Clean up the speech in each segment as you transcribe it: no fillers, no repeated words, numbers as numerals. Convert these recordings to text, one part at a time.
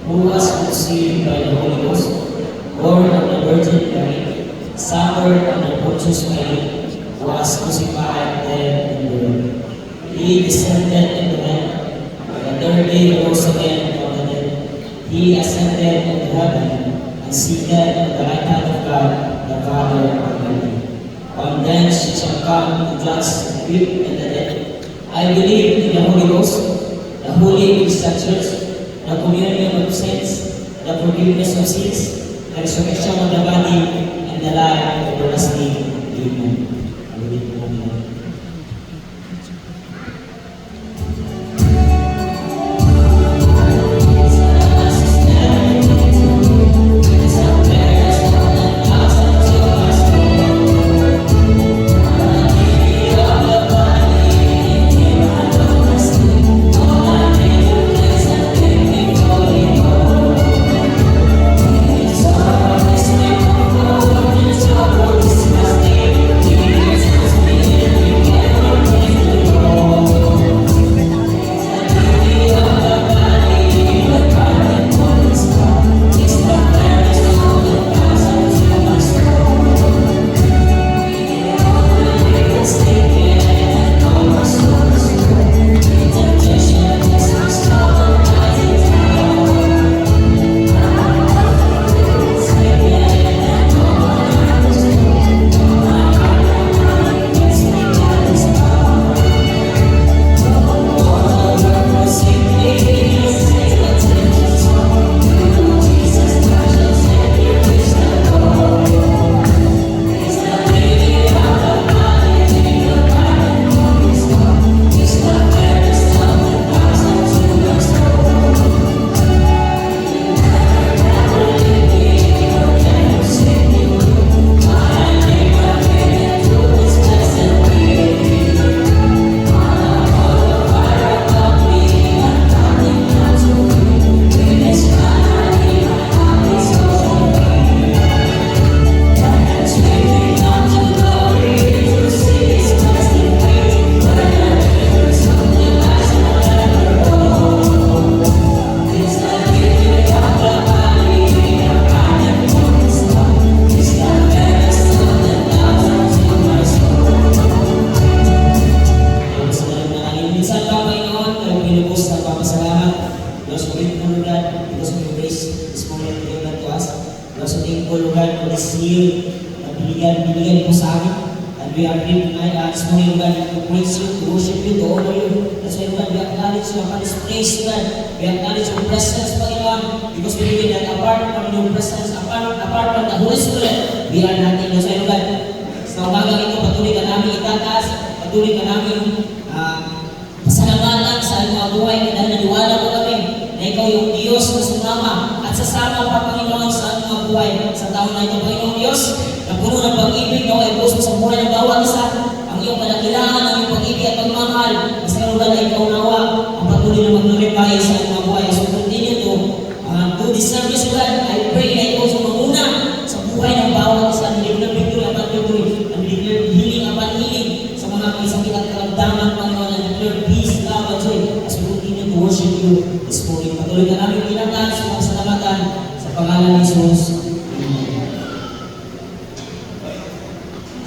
who was conceived by the Holy Ghost, born of the Virgin Mary, suffered under Pontius Pilate, was crucified, dead, and buried. He descended into hell. The third day rose again from the dead. He ascended into heaven and seated at the right hand of God, the Father Almighty. From thence he shall come to judge the quick and the dead. I believe in the Holy Ghost, the Holy Christian Church, the communion of saints, the forgiveness of sins, the resurrection of the body, and the life everlasting. Amen. Binigyan mo sa amin. And we are here tonight, this morning, God, to praise you, to worship you, to honor you. That's why, God, we acknowledge you upon this place, God. We acknowledge your presence, Panginoon, because we believe that apart from your presence, apart from the Holy Spirit, we are nothing. That's why, God, sa umagang ito, patuloy ka namin itataas, patuloy ka namin pasalamatan sa aming mga buhay, dahil naniwala ko kami na ikaw yung Diyos na sumama at sasama pa, Panginoon, sa aming mga buhay sa taon na ito, Panginoon Diyos, na puno ng pag-ibig na ay puso sa buhay ng bawat isa, ang iyong kadakilaan, ang iyong pag-ibig at pagmamahal, mas karugan na ikaw nawa, ang patuloy na mag-glorify sa aming mga buhay. So continue to this service, God, I pray na ikaw sumamuna sa buhay ng bawat isa, ang declare victory upon victory, ang declare healing upon healing sa mga may sakit at karamdaman, Panginoon, and declare peace, love, and joy as we continue to worship you this morning. Patuloy ka namin pinagdaan sa mga salamatan sa pangalan ni Jesus.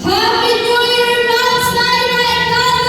Happy New Year, Mount Sinai, God,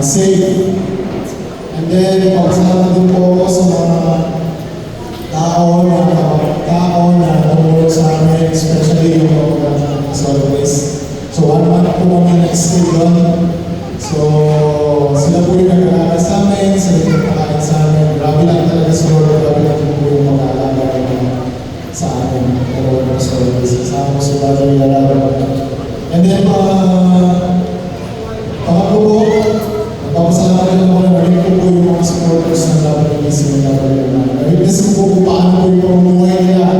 safe. And then, pagkasalamat din po ako sa mga tao na tumulong sa amin, especially yung mga pagkakasalamat as always. So, 1 month po kami nag-stay doon. So, sila po yung nag-alaga sa amin, sila yung nagpakain sa amin. Grabe lang talaga si Lord, grabe lang po yung mag-alaga sa amin. Pero, as always, kasama ko si Brother Yalaro. And then, pangatlo po, nagpapasalamat din ako na narinig ko po yung mga supporters ng WBC ng WBC. Narinig ko po kung paano po yung pamumuhay nila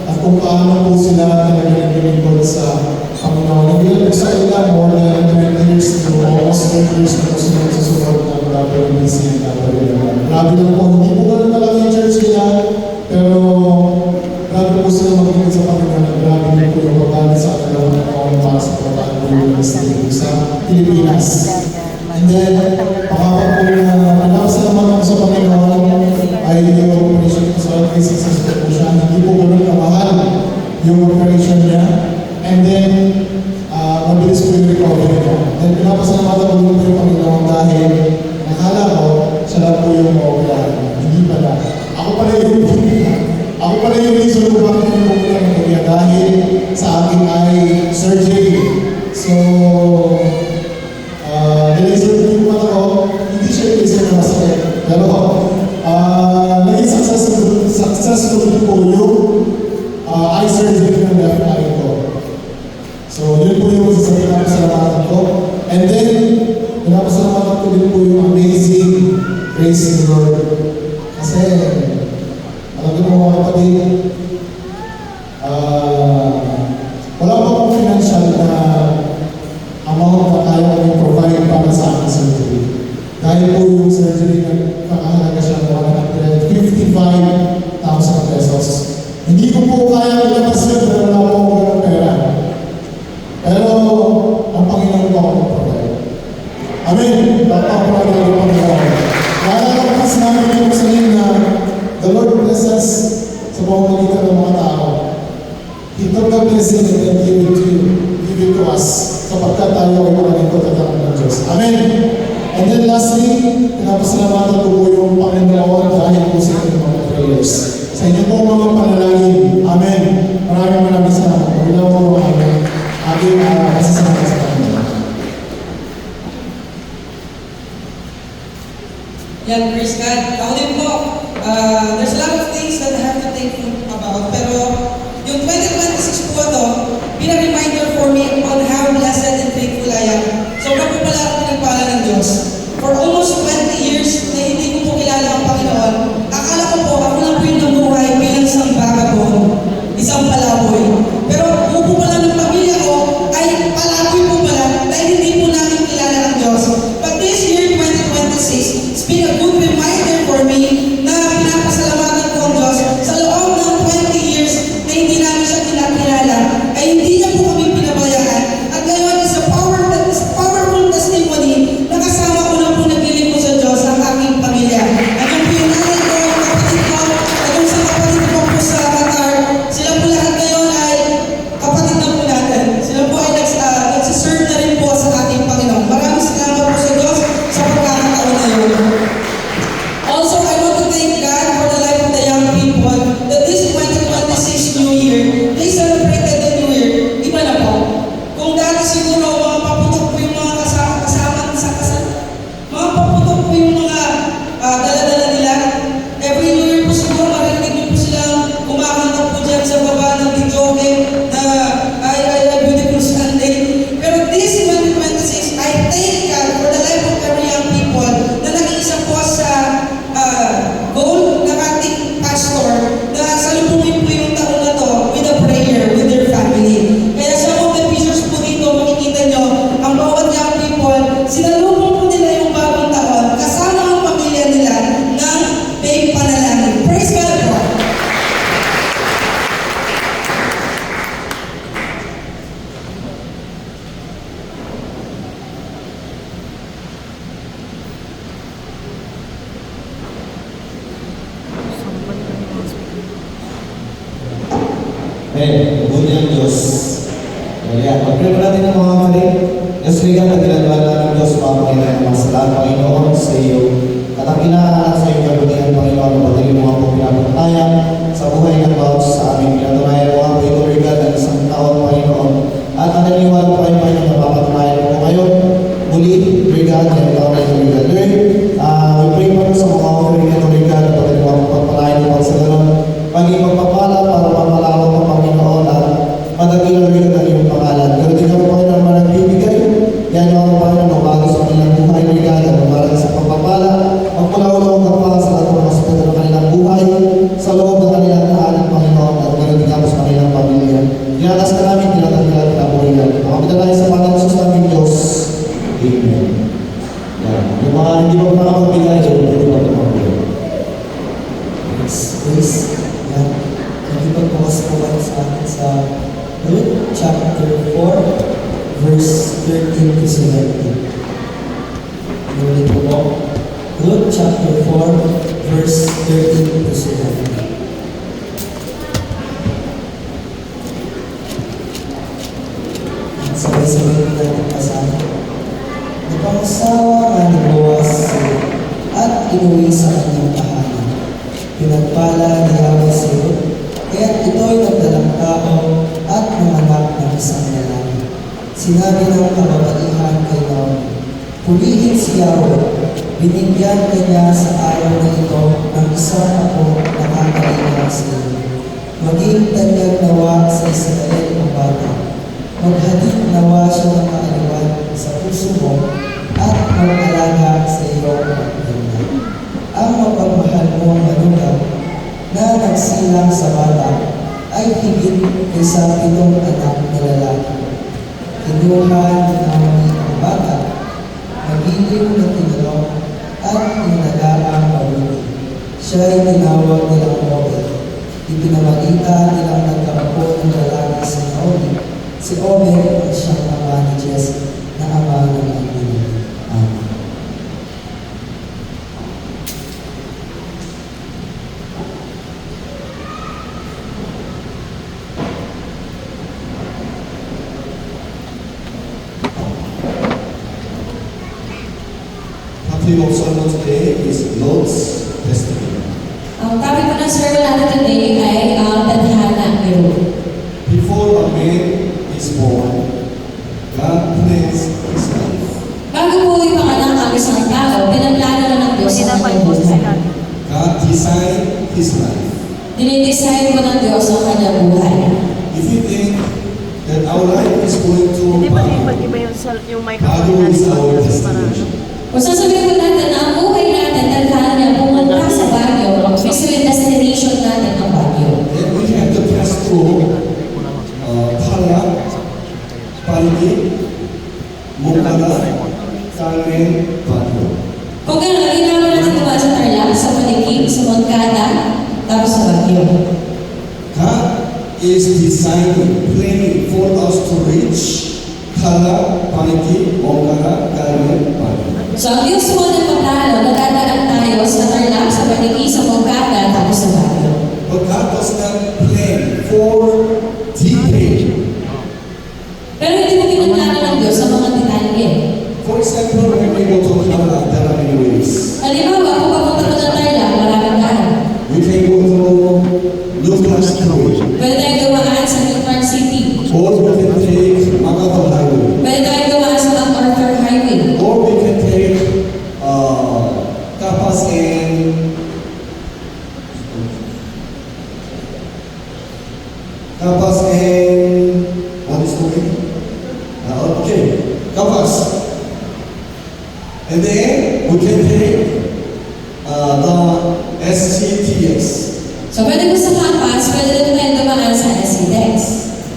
at kung paano po sila talaga naglilingkod sa Panginoon. Hindi lang sa ila, more than 20 years to almost 20 years na po sila susunod ng WBC ng WBC. Grabe lang po, hindi po ganun kalaki yung church nila, pero grabe po sila maglingkod sa Panginoon. Grabe din po yung pagkalit sa kanilang Panginoon para sa pagkalit po yung ministry sa Pilipinas. And then, pakapat po na pinapasalamat ako sa Panginoon ay yung operation ko sa always successful po siya. Hindi po ganun kamahal yung operation niya. And then, mabilis po yung recovery niya. Then, pinapasalamat ako din po yung Panginoon dahil nakala ko, siya lang po yung operahan. Hindi pala. Ako pala yung reason ko bakit yung operahan niya dahil sa akin ay surgery. So, nilaser po yung mata ko, hindi siya nilaser na masakit. Pero, naging successful din po yung eye surgery ng left eye ko. So, yun po yung sasalamatan ko. And then, pinapasalamatan ko din po yung amazing grace of the Lord. Kasi, alam ko mga kapatid, wala pa akong financial na amount na kaya kami provide para sa aking surgery. Dahil po yung surgery na kakahalaga siya ng 155,000 pesos. Hindi ko po kaya ilabas yun dahil wala po ako ng pera. Pero, ang Panginoon po ako mag-provide. Amen! Bakit po natin ang Panginoon. Naalala ko kasi namin yung sabihin na the Lord bless us sa pamamagitan ng mga tao. He took the blessing and then give it to us sapagkat tayo ay malingkod at ang ng Diyos. Amen! And then lastly, pinapasalamatan ko po yung Panginoon dahil po sa inyong mga prayers. Sa inyong po mga panalangin. Amen! Maraming salamat. Pagkila po ang aking kasasama sa Panginoon. Yan, praise God. Ako din po, there's a lot of things that I have to think about, pero yung 2026 po ito, been a reminder for me on how blessed and thankful I am. Sobrang po pala ako pinagpala ng Diyos. For almost 20 years na hindi ko po kilala ang Panginoon, akala ko po ako lang po yung nabuhay bilang isang vagabond, isang palaboy. Pero po pala ng pamilya ko ay palaboy po pala dahil hindi po namin kilala ang Diyos. But this year, 2026, it's been a good reminder for me na pinapasalamatan ko ang Diyos sa loob ng 20 years na hindi namin siya kinakilala ay hindi niya po kami pinabayaan. At ngayon is a powerful testimony na kasama ko na po naglilingkod sa Diyos ang aking pamilya. At yung pinanay ko, kapatid ko, at yung sa kapatid ko po sa Qatar, sila po lahat ngayon ay kapatid na po natin. Sila po ay nagsiserve na rin po sa ating Panginoon. Maraming salamat po sa Diyos sa pagkakataon na yun. Also, I want to thank God for the life of the young people that this 2026 New Year, they celebrated the New Year. Iba na po. Kung dati siguro, mga paputok po yung mga kasama sa kasal, mga paputok po yung mga dala-dala nila. Every New Year po siguro, marinig niyo po silang kumakanta po dyan sa baba ng videoke na I Beautiful Sunday. Pero this 2026, I thank God for the life of every young people na nag-iisa po sa goal ng ating pastor na salubungin po yung taon na to with a prayer with their family. Kaya sa mga pictures po dito, makikita nyo ang bawat young people, sinalubong po nila yung bagong taon kasama ang pamilya nila ng may panalangin. Praise God po! Amen. Mabuti ang Diyos. Kaya, pag-pray po natin ang mga kapatid. Diyos, ligat na ginagawa ng Diyos Diyos, Panginoon, masalaan, Panginoon, sa iyo. At ang kinaanak sa iyong kabutihan, Panginoon, patuloy mo ang pinapatunayan sa buhay ng bawat sa aming pinatunayan mo ang ito, Lord God, ng isang taon, Panginoon. At ang naniniwala po kayo, Panginoon, na papatunayan mo ngayon. Muli, Lord God, ng taon na ito, Lord God. Lord, we pray po sa mga offering nito, Lord God, patuloy mo ang pagpapalayan mo sa ganun. Maging magpapala para mapalawak ang Panginoon at madagilan rin ang iyong pangalan. Pero din kami, Panginoon, na nagbibigay. Yan yung ang Panginoon, magbago sa kanilang buhay, Lord God, at magbago sa pagpapala. Magpulaw-ulaw ang pagpapala sa lahat ng mga hospital ng kanilang buhay, sa loob ng kanilang tahanan, Panginoon, at gano'n din sa kanilang pamilya. Tinatas ka namin, tinatagpilan, pinapulihan. Makapitalayan sa Panginoon sa aming Diyos. Amen. Yan. Yung mga hindi pa nakakapagbigay, hindi pa tumapulihan. Please, yan. Nakipagbukas po kayo sa akin sa Luke chapter 4, verse 13 to 17. Ulit po po. Luke chapter 4, verse 13 to 17. Sabay-sabay po natin pasama. Napangasawa nga ni Boaz at inuwi sa kanyang tahanan. Pinagpala ni Yahweh sa iyo, kaya't ito'y nagdalang tao at nanganak ng isang lalaki. Sinabi ng kababaihan kay Naomi, pulihin si Yahweh, binigyan kanya sa araw na ito ng isang ako na kakalinga sa iyo. Maging tanyag nawa sa Israel ang bata. Maghadid nawa siya ng kaaliwan sa puso mo at mag-alaga sa iyo ang ganda. Ang mapagmahal mong manugang na nagsilang sa bata ay higit kaysa 7 anak na lalaki. Kinuha ni Naomi ang bata, magiliw na tinanong at inalagaan mabuti. Siya'y tinawag nilang Obed. Ipinamalita nilang nagkakapo ng lalaki si Naomi. Si Obed ang siyang ama ni Jesse na ama ng Abimelech. Amen. The theme of sermon today is Lord's testimony. Ang topic po ng sermon natin today ay tadhana ni Ruth. Before a man is born, God plans his life. Bago po ipanganak ang isang tao, pinaplano na ng Diyos ang kanyang buhay. God designed his life. Dinidesign po ng Diyos ang kanyang buhay. If you think that our life is going to Hindi ba Baguio, iba yung microphone Baguio is natin our para destination. Kung sasabihin po natin na ang buhay natin, tadhana niya pumunta sa Baguio, ibig destination natin ang Baguio. Then we have to pass through Pala, Paligi, Mukala, Carmen, Baguio. Kung gano'n, ginagawa natin dumaan sa Tarlac, sa Paligid, sa Moncada, tapos sa Baguio. God is designing, planning for us to reach Pala, Paligi, Mukala, Carmen, Baguio. So, ang Diyos po ng paplano, nadadaan tayo sa Tarlac, sa Paligid, sa Moncada, tapos sa Baguio. But God does not plan for detail. Pero hindi mo pinaplano ng Diyos sa mga detalye. For example, when we go to Pala, there are many ways. Halimbawa, kung papunta ko ng Tarlac, maraming daan. We can go to Lucas Highway, Pwede tayong dumaan sa New Park City. or we can take Magato Highway, Pwede tayong dumaan sa MacArthur Highway. or we can take Kapas and what is the way? Okay, Kapas. And then we can take the SCTS. So, pwede po sa campus, pwede rin tayong dumaan sa SEDEX.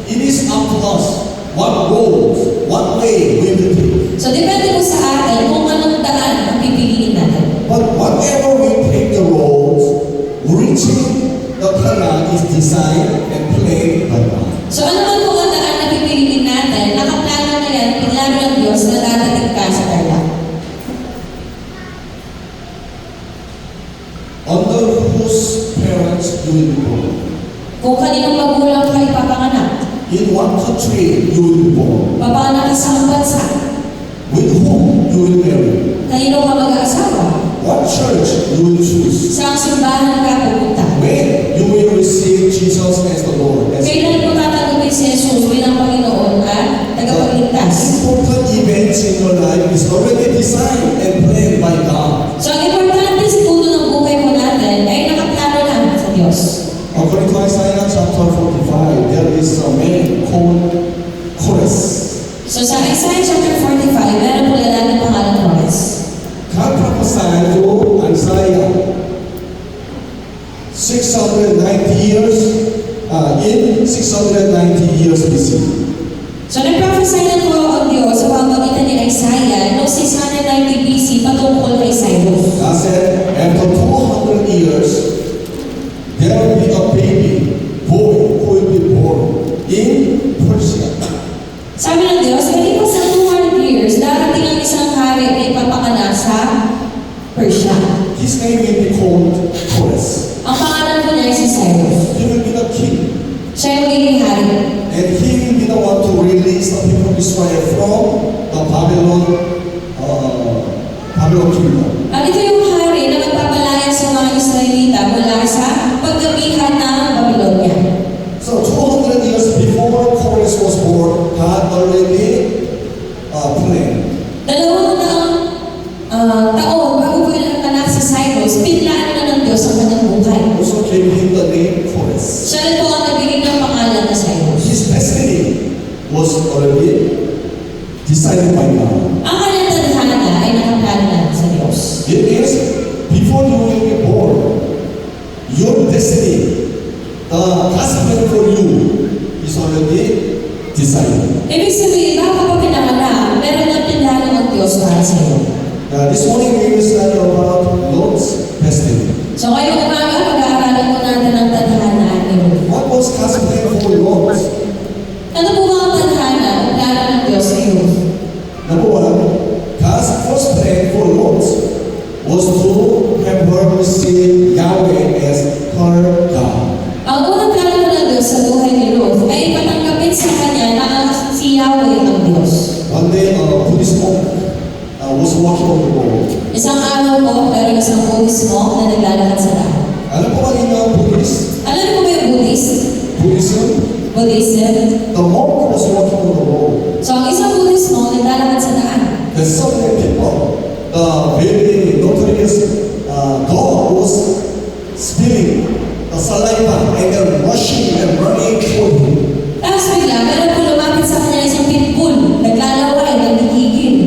It is up to us what road, what way we will take. So, depende po sa atin kung anong daan ang pipiliin natin. But whatever we take the road, reaching the Pala is designed and planned by God. So, ano man po ang daan na pipiliin natin, nakaplano na yan, pinlano ng Diyos na dadating ka sa Tarlac. Under whose parents you will be born? Kung kaninong magulang ka ipapanganak, In what country you will be born? papanganak ka sa bansa, With whom whom you will marry, Kanino ka mag-aasawa? what church you will choose, Saan simbahan ka pupunta? when you will receive Jesus as the Lord. As Kailan mo tatanggapin si Jesus bilang Panginoon at tagapagligtas? important events in your life is already designed and planned by God. So, ang importante sa puno ng buhay mo natin ay nakaplano na sa Diyos. According to Isaiah chapter 45, there is a man called Chorus. So, sa Isaiah chapter 45, meron po lalaki pangalan Chorus. God prophesied to Isaiah 690 years, in 690 years BC. So, nag-prophesy na po ang Diyos sa pamamagitan ni Isaiah noong 690 BC patungkol kay Cyrus. God said, after 200 years, there will be a baby boy who will be born in Persia. Sabi ng Diyos, kalipas sa 200 years, darating ang isang hari na ipapanganak sa Persia. His name will be called Chorus. Ang pangalan po niya ay si Cyrus. He will be the king, Siya yung magiging hari. and he will be the one to release the people of Israel from the Babylon kingdom. At ito yung hari na magpapalaya sa mga Israelita mula sa paggabihan ng Babylonia. So 200 years before Chorus was born, God already planned. 200 taon bago po anak si Cyrus, pinlaan na ng Diyos ang kanyang buhay. Also gave him the name Chorus. Siya rin po ang nagbigay ng pangalan na Cyrus. His destiny was already decided by God. Ang kanyang tadhana ay nakaplano na sa Diyos. It is before you will be born, your destiny, the God's plan for you is already decided. Ibig sabihin, bago pa pinanganak, meron ng pinlano ng Diyos para sa iyo. This morning we will study about Lot's destiny. So ngayong umaga, pag-aaralan po natin ang tadhana ni Ruth. What was God's plan for Lot? Ano po ba ang tadhana, ang plano ng Diyos sa iyo? Number one, God's first plan for Lot was to have her receive Yahweh as her God. Ang unang plano po ng Diyos sa buhay ni Ruth ay patanggapin sa kanya na si Yahweh ang Diyos. One day, a Buddhist monk was walking on the road. Isang araw po, meron isang Buddhist monk na naglalakad sa daan. Alam po kanina ang Buddhist? Alam niyo po ba yung Buddhist? Buddhism? Buddhism? The monk was walking on the road. So ang isang Buddhist monk naglalakad sa daan. There's so many people. The very notorious dog was spilling the saliva and then rushing and running toward him. Tapos bigla, meron po lumapit sa kanya isang pitbull, naglalaway, nagigigil.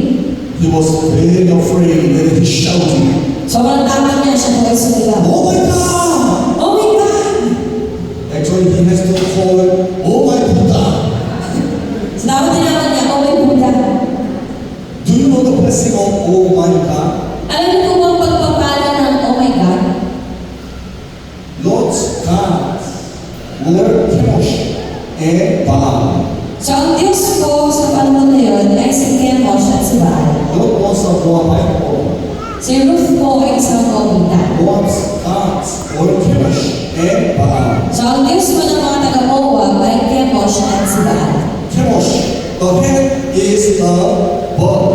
He was very afraid and he shouted, Sobrang takot niya, siya po ay sumigaw. "Oh my God!" Oh my God! Actually, he has to call it, "Oh my Buddha." So dapat tinawan niya, oh my Buddha. Do you know the blessing of "Oh my God"? Alam niyo po ba ang pagpapala ng oh my God? Lord's God were Chemosh and Baal. So ang Diyos po sa panahon na yun ay si Chemosh at si Baal. Lord was a Moabite woman. Si Ruth po ay isang Moabita. Moab's gods were Chemosh and Baal. So ang Diyos po ng mga taga-Moab ay Chemosh at si Baal. Chemosh, the head is a bird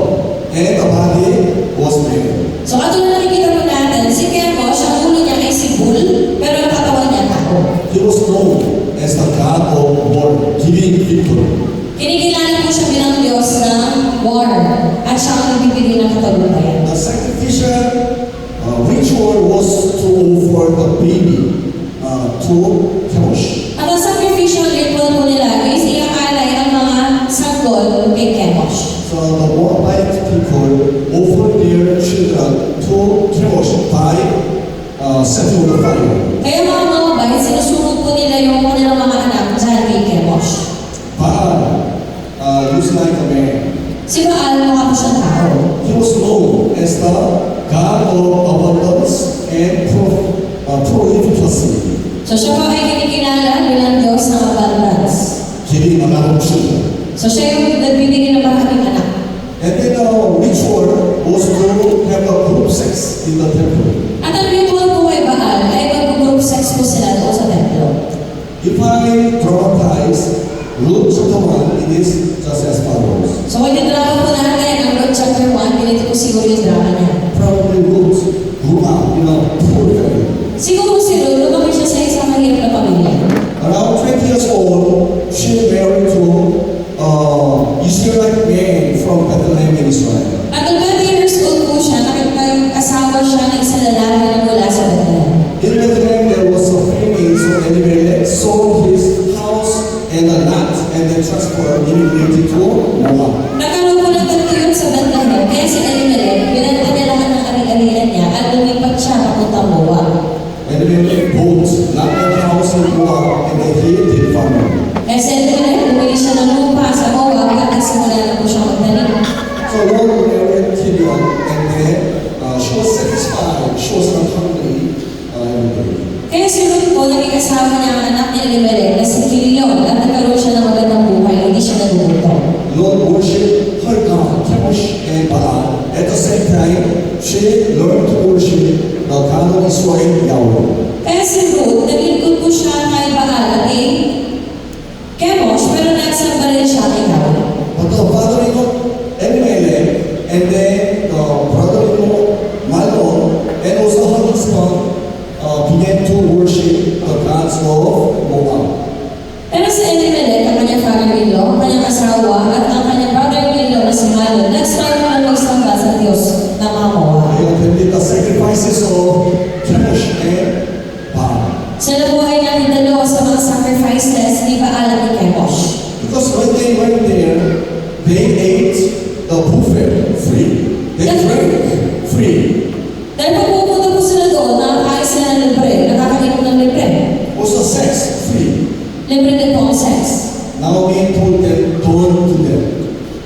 and the body was man. So katulad na nakikita po natin, si Chemosh, ang ulo niya ay si bull, pero ang katawan niya tao. He was known as the god of war, giving victory. Kinikilala po siya bilang Diyos ng war at siya ang nagbibigay ng katagumpayan. The sacrificial ritual was to offer the baby to Chemosh. At ang sacrificial ritual po nila is iaalay ang mga sanggol kay Chemosh. So the Moabite people offered their children to Chemosh by setting on the fire. Kaya mga Moabite, sinusunog po nila yung kanilang mga anak dyan kay Chemosh. Baal looks like a man. Si Baal, mukha po siyang tao. He was known as the god of abundance and prolificity, So siya po ay kinikilala bilang Diyos ng abundance. giving a lot of children. So siya yung nagbibigay ng maraming anak. And then the ritual was to have a group sex in the temple. At ang ritual po kay Baal ay mag-group sex po sila doon sa templo. If I dramatize Luke chapter 1, it is just as follows. So kung idrama po natin ang Luke chapter 1, and he did farming. Kaya si Elimelech, bumili siya ng lupa sa Moab at nagsimula na po siya magtanim. So Lord married Gideon, and then she was satisfied. She was not hungry every day. Kaya si Ruth po, naging asawa niya ang anak ni Elimelech na si Kilion at nagkaroon siya ng magandang buhay, hindi siya nagugutom. Lord worshiped her God, Chemosh and Baal. At the same time, she learned to worship the God of Israel, Yahweh. Kaya si Ruth, nagingkod po siya kay Baal at kay Chemosh, pero nagsamba rin siya kay Yahweh. But the father-in-law, Elimelech, and then the brother-in-law, Mahlon, and also her husband, began to worship the gods of Moab. Pero si Elimelech, ang kanyang father-in-law, ang kanyang asawa, at ang kanyang brother-in-law na si Mahlon, nag-start na magsamba sa Diyos ng mga Moab. They attended the sacrifices of Chemosh and Baal. Sa nabuhay natin dalawa sa mga sacrifices ni Baal at ni Chemosh. Because when they went there, they ate the buffet free. They drank free. Dahil pag pupunta po sila doon, nakakain sila ng libre, nakakainom ng libre. Also sex free. Libre din po ang sex. Naomi told them, don't do that.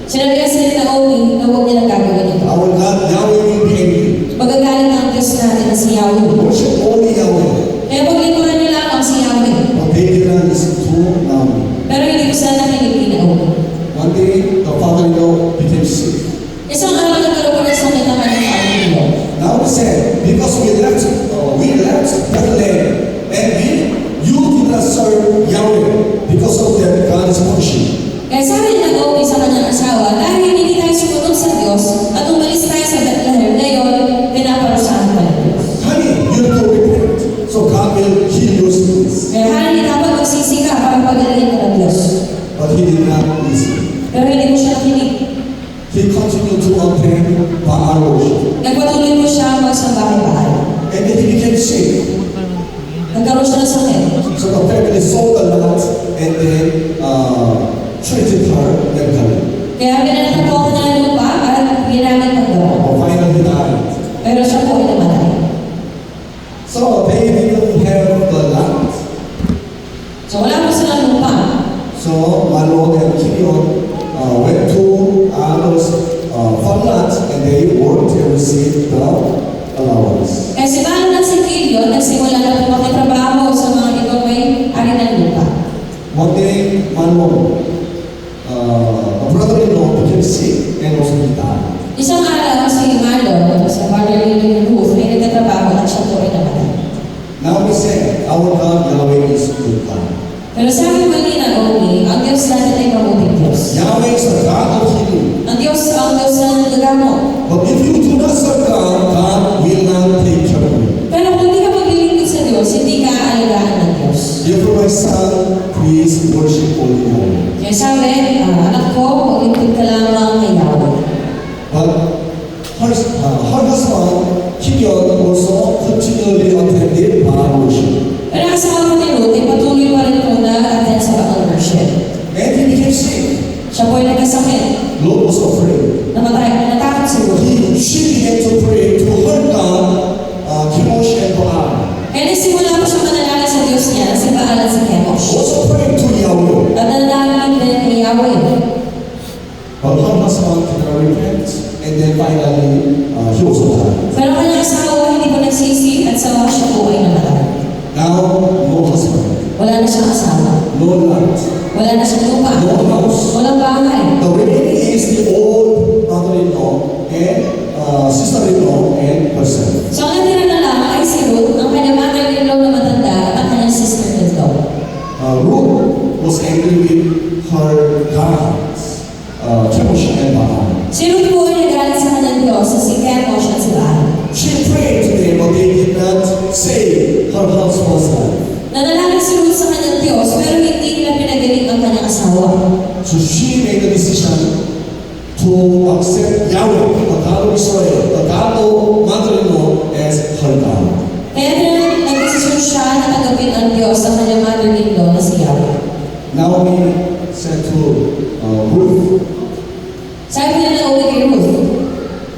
Sinabi kasi ni Naomi na huwag nilang gagawin ito. Our God, Yahweh will be angry. Magagalit ang Diyos natin na si Yahweh. Worship only Yahweh. Kaya paglingkuran nila lamang si Yahweh. But they did not listen to Naomi. Pero hindi ko sila nakinig ni Naomi. One day, the father-in-law became sick. Isang araw nagkaroon ko ng sakit ang kanyang father-in-law. Naomi said, because we left Bethlehem, and you did not serve Yahweh. Because of that, God is punishing. Kaya sabi ni Naomi sa kanyang asawa, dahil hindi tayo sumunod sa Diyos at umalis tayo sa Bethlehem, ngayon, pinaparusahan tayo ng Diyos. Honey, you have to repent. So God will heal your sins. Kaya hindi dapat magsisi ka para pagalingin ka ng Diyos. But he did not listen. Pero hindi mo siya nakinig. He continued to attend Baal worship. Nagpatuloy mo siya magsamba kay Baal. And then he became sick. Nagkaroon siya ng sakit. So the family sold the land and then treated her medically. Kaya pinanatan po ako ng lupa at ginamit pagdara. But finally died. Pero siya po ay namatay. So they didn't have the land. So wala po silang lupa. So Mahlon and Gideon went to Aaron's farmland and they worked and received the allowance. Kaya si Mahlon at si Kilion nagsimula na po makitrabaho sa mga ibang may ari ng lupa. One day, Mahlon, a brother-in-law became sick and also he died. Isang araw si Mahlon, sa father-in-law ni Ruth, ay nagtatrabaho at siya po ay namatay. Now we say, our God, Yahweh is good God. Pero sabi mo ni Naomi, ang Diyos natin ay mabuting Diyos. Yahweh is the God of healing. Ang Diyos na nagagamo. But if you do not serve God, God will not take care of you. Pero kung hindi ka maglilingkod sa Diyos, hindi ka aalagaan ng Diyos. Therefore, my son, please worship only Yahweh. Kaya sabi, anak ko, maglingkod ka lamang kay Yahweh. But her husband, Gideon, also continually attended Baal worship. Pero ang asawa ni Ruth ay patuloy pa rin po na-attend sa Baal worship. And he became sick. Siya po ay nagkasakit. Lot was afraid. Natakot si Ruth. She began to pray to her God, Chemosh and Baal. Kaya nagsimula po siya manalangin sa Diyos niya, si Baal at si Chemosh. Also praying to Yahweh. At nanalangin din kay Yahweh. But her husband did not repent, and then finally he also died. Pero kanyang asawa hindi po nagsisi at sa siya po ay namatay. Now, no husband, Wala na siyang asawa. no land, Wala na siyang lupa. no house. Walang bahay. The remaining is the old mother-in-law and sister-in-law and herself. So ang natira na lamang ay si Ruth, ang kanyang mother-in-law na matanda at ang kanyang sister-in-law. Ruth was angry with her gods, Chemosh and Baal. Si Ruth po ay nagalit sa kanyang Diyos sa si Chemosh at si Baal. She prayed to them, but they did not save her husband's life. Nanalangin si Ruth sa kanyang Diyos pero hindi nila pinagaling ang kanyang asawa. So she made a decision to accept Yahweh, the God of Israel, the God of mother-in-law, as her God. Kaya nag-desisyon siya na tanggapin ang Diyos sa kanyang mother-in-law na si Yahweh. Naomi said to Ruth, Sabi nila na uwi kay Ruth.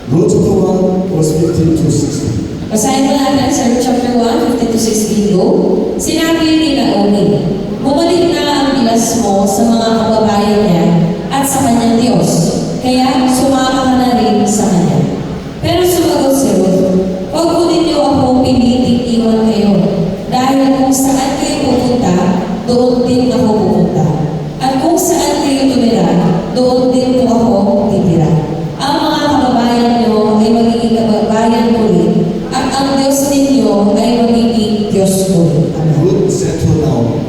Ruth 1, verse 15 to 16. Basahin mo natin sa chapter 1, 15 to 16 go. Sinabi ni Naomi, Bumalik na ang bilas mo sa mga kababayan niya at sa kanyang Diyos. Kaya sumama ka na rin sa kanya. Pero sumagot si Ruth, huwag po ninyo ako piniling iwan kayo. Dahil kung saan kayo pupunta, doon din ako pupunta. At kung saan kayo tumira, doon din po ako titira. Ang mga kababayan niyo ay magiging kababayan ko rin. At ang Diyos ninyo ay magiging Diyos ko rin. Amen. Ruth said to Naomi,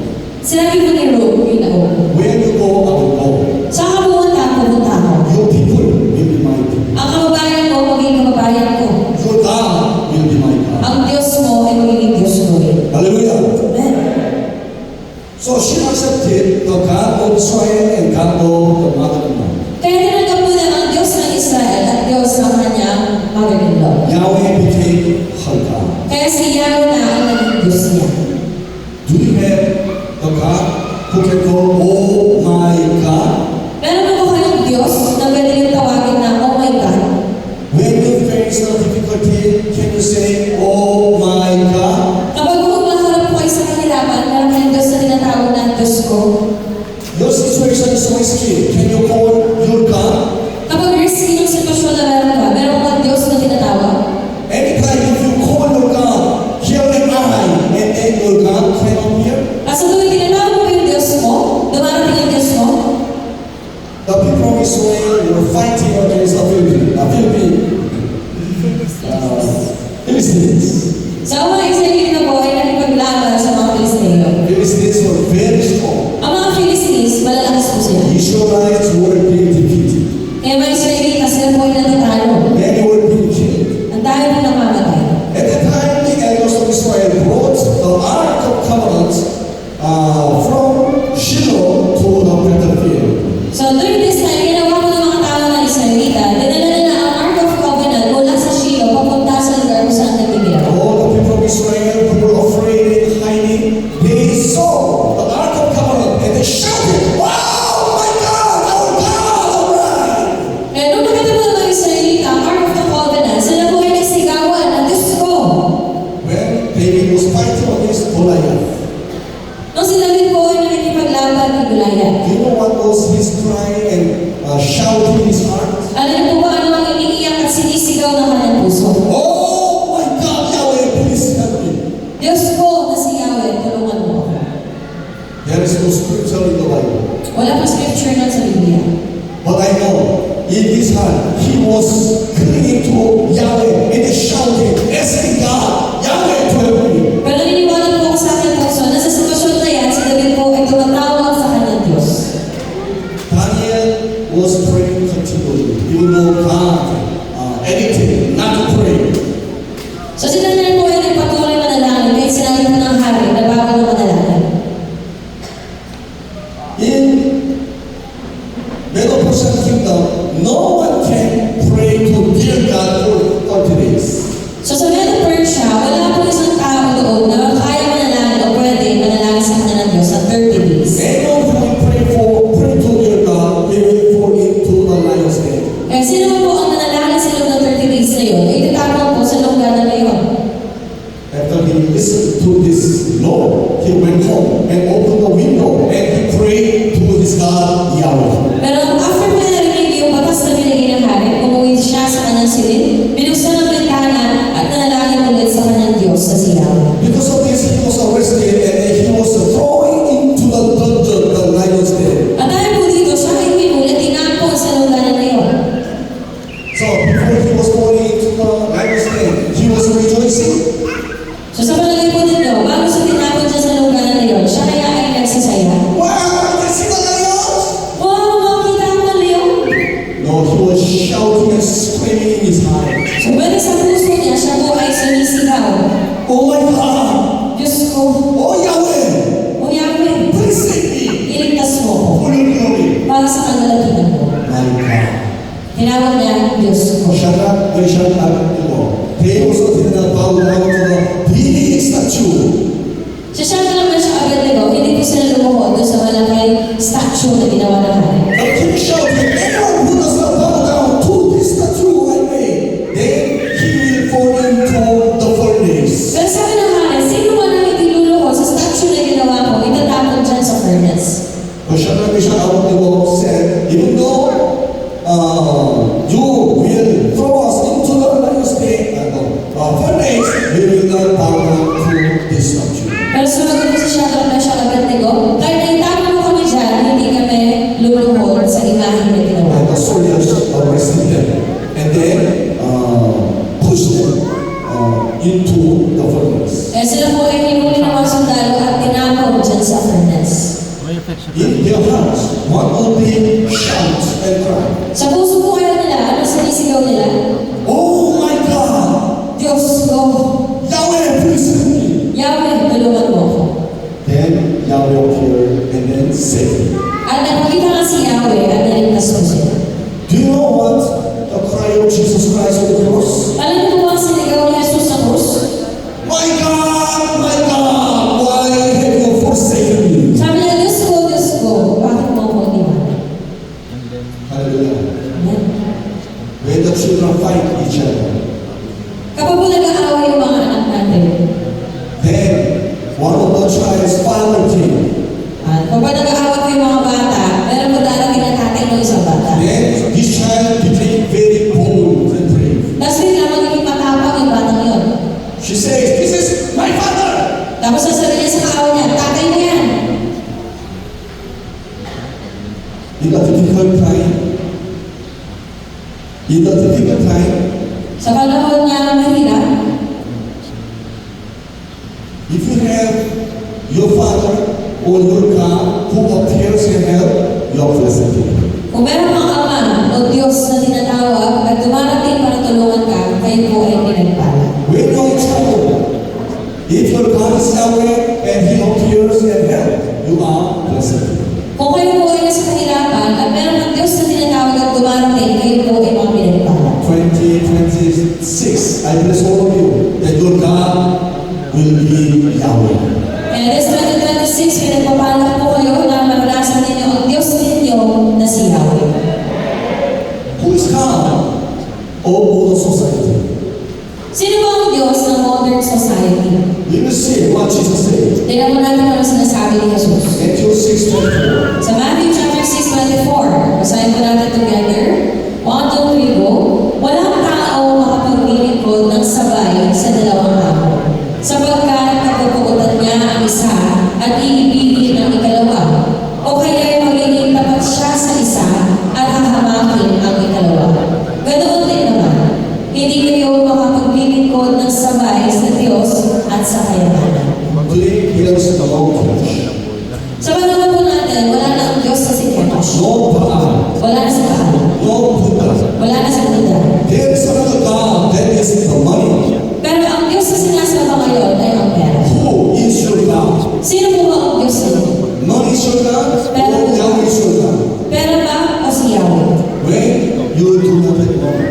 Sinabi mo ni Ruth, yun ako. where you go, I will go. Saan ka pumunta, pupunta ako. Your people will be my people. Ang kababayan mo, magiging kababayan ko. Your God will be my God. Ang Diyos mo ay magiging Diyos ko rin. Hallelujah. Amen. So she accepted the God of Israel and God of the mother-in-law. Kaya tinanggap mo na ang Diyos ng Israel at Diyos ng kanyang mother-in-law. Yahweh became her God. Kaya si Yahweh na ang naging Diyos niya. Do you have the God who can call, oh my God? Meron mo ba kayong Diyos na pwede yung tawagin na, oh my God? When you face a difficulty, can you say, oh my God? Kapag humaharap po kayo sa kahirapan, meron kayong Diyos na tinatawag na Diyos ko. Your situation is so risky. Can you call your God? Kapag risky yung sitwasyon na meron kang Diyos na tinatawag. Anytime if you call your God, here am I, and then your God cannot hear. At sa tuwing tinatawag mo yung Diyos mo, dumarating ang Diyos mo, The people of Israel were fighting against the Philistines. sa mga Israelita po ay nakipaglaban sa mga Filisteo. Philistines were very strong. Ang mga Philistines, malalakas po sila. The Israelites were being defeated. Kaya mga Israelita, sila po ay natatalo. Many were being killed. Ang dami po namamatay. At the time, the elders of Israel brought the Ark of Covenant from Shiloh to the battlefield. So during this time, ginawa po ng mga tao ng Israelita, dinala na ang Ark of Covenant mula sa Shiloh papunta sa lugar kung saan nagtitira. All the people of Israel who were afraid and hiding, they saw the Ark of Covenant and they shouted, wow, my God, our God, alright! Kaya nung nakita po ng mga Israelita ang Ark of the Covenant, sila po ay nagsigawan ang Diyos ko. When David was fighting against Goliath, Nung si David po ay nakikipaglaban kay Goliath. you know what was his cry and shouting in his heart? Alam niyo po ba ano ang iniiyak at sinisigaw ng kanyang puso? Oh my God, Yahweh, please help me. Diyos ko na si Yahweh, tulungan mo ako. There is no scripture in the Bible. Wala pang scripture nun sa Biblia. But I know in his heart, he was clinging to Yahweh and shouting, asking God, Yahweh to help me. Pero naniniwala po ako sa aking puso na sa sitwasyon na yan, si David po ay tumatawag sa kanyang Diyos. Daniel was praying continually, even though God edited not to pray. So si Daniel po ay nagpatuloy manalangin kahit sinabi po ng hari na bawal na manalangin. In Medo-Persian kingdom, no one can pray to their God for 30 days. So sa Medo-Persia, wala po isang tao doon na kaya manalangin o pwede manalangin sa kanya ng Diyos sa 30 days. Anyone who will pray to their God, they will fall into the lion's den. Kaya sino po ang nanalangin sa loob ng 30 days na yun, ay itatapon po sa lungga na ngayon. After he listened to this law, he went home and opened the window and he prayed to his God, Yahweh. Pero after po narinig yung batas na binigay ng hari, umuwi siya sa kanyang silid, binuksan ang bintana at nanalangin ulit sa kanyang Diyos sa siyaw. Because of this, he was arrested and he was thrown into the lion's den. At dahil po dito, siya ay pinulit, tinapon sa lungga na ngayon. So before he was thrown into the lion's den, he was rejoicing. So sa palagay po ninyo, bago siya tinapon dyan sa lungga na ngayon, siya kaya ay nagsasaya. Wow, I can see the lions! Wow, makita ko ang leon! No, he was shouting and screaming in his heart. So pwede sa puso niya, siya po ay sinisigaw. Oh my God! Diyos ko, Oh Yahweh! o Yahweh, Please save me iligtas mo ako for your glory. para sa kagalaginan mo. My God. Tinawag niya ang Diyos ko. Shadrach, Meshach, and Abednego. They also did not bow down to the big statue. Sa Shadrach, Meshach, Abednego, hindi po sila lumuhod doon sa malaking statue na ginawa ng hari. The king shouted, anyone who does not bow down to this statue I made, then he will fall into the furnace. Pero sabi ng hari, sino man ang hindi luluhod sa statue na ginawa ko, itatapon dyan sa the children fight each other. Kapag po nag-aaway yung mga anak natin, Then one of the child's father came. at kapag nag-aaway po yung mga bata, meron po darating na tatay ng isang bata. Then this child became very bold and brave. Tapos bigla magiging matapang yung batang yun. She says, "This is my father." Tapos sasabihin niya sa kaaway niya, tatay mo yan. In the difficult time, Sa panahon niya mahirap, if you have your father or your God who appears in help, you are blessed. kung meron kang ama o Diyos na tinatawag at dumarating para tulungan ka, kayo po ay pinagpala. When you are in trouble, if your God is Yahweh and He appears in help, you are blessed. Kung kayo po ay nasa kahirapan at meron ng Diyos na tinatawag at dumarating, kayo po ay mga pinagpala. 2026, I bless all of you that your God will be Yahweh. Kaya this 2026, pinagpapala po kayo na maranasan ninyo ang Diyos ninyo na si Yahweh. Who is God of all society? Sino ba ang Diyos ng modern society? We will see what Jesus said. Tingnan mo natin ano sinasabi ni Jesus. Matthew 6:24. Sa Matthew chapter 6:24, basahin po natin together. 1, 2, 3, go. Walang tao makapaglilingkod ng sabay sa dalawang amo, sapagkat pagpupuutan niya ang isa at iibigin ang ikalawa, o kaya magiging tapat siya sa isa at hahamakin ang ikalawa. Ganoon din naman, hindi kayo makapaglilingkod ng sabay sa Diyos at sa kayamanan. Today, here's the Lord church. Sa panahon po natin, wala na ang Diyos sa si Kemosh. No Baal, Wala na sa Baal. no Buddha. Wala na sa Buddha. There is another God that is the money. Pero ang Diyos na sinasamba ngayon ay ang pera. Who is your God? Sino po ba ang Diyos ninyo? Money is your God, or Yahweh is your God? Pera ba o si Yahweh? When you do not have money,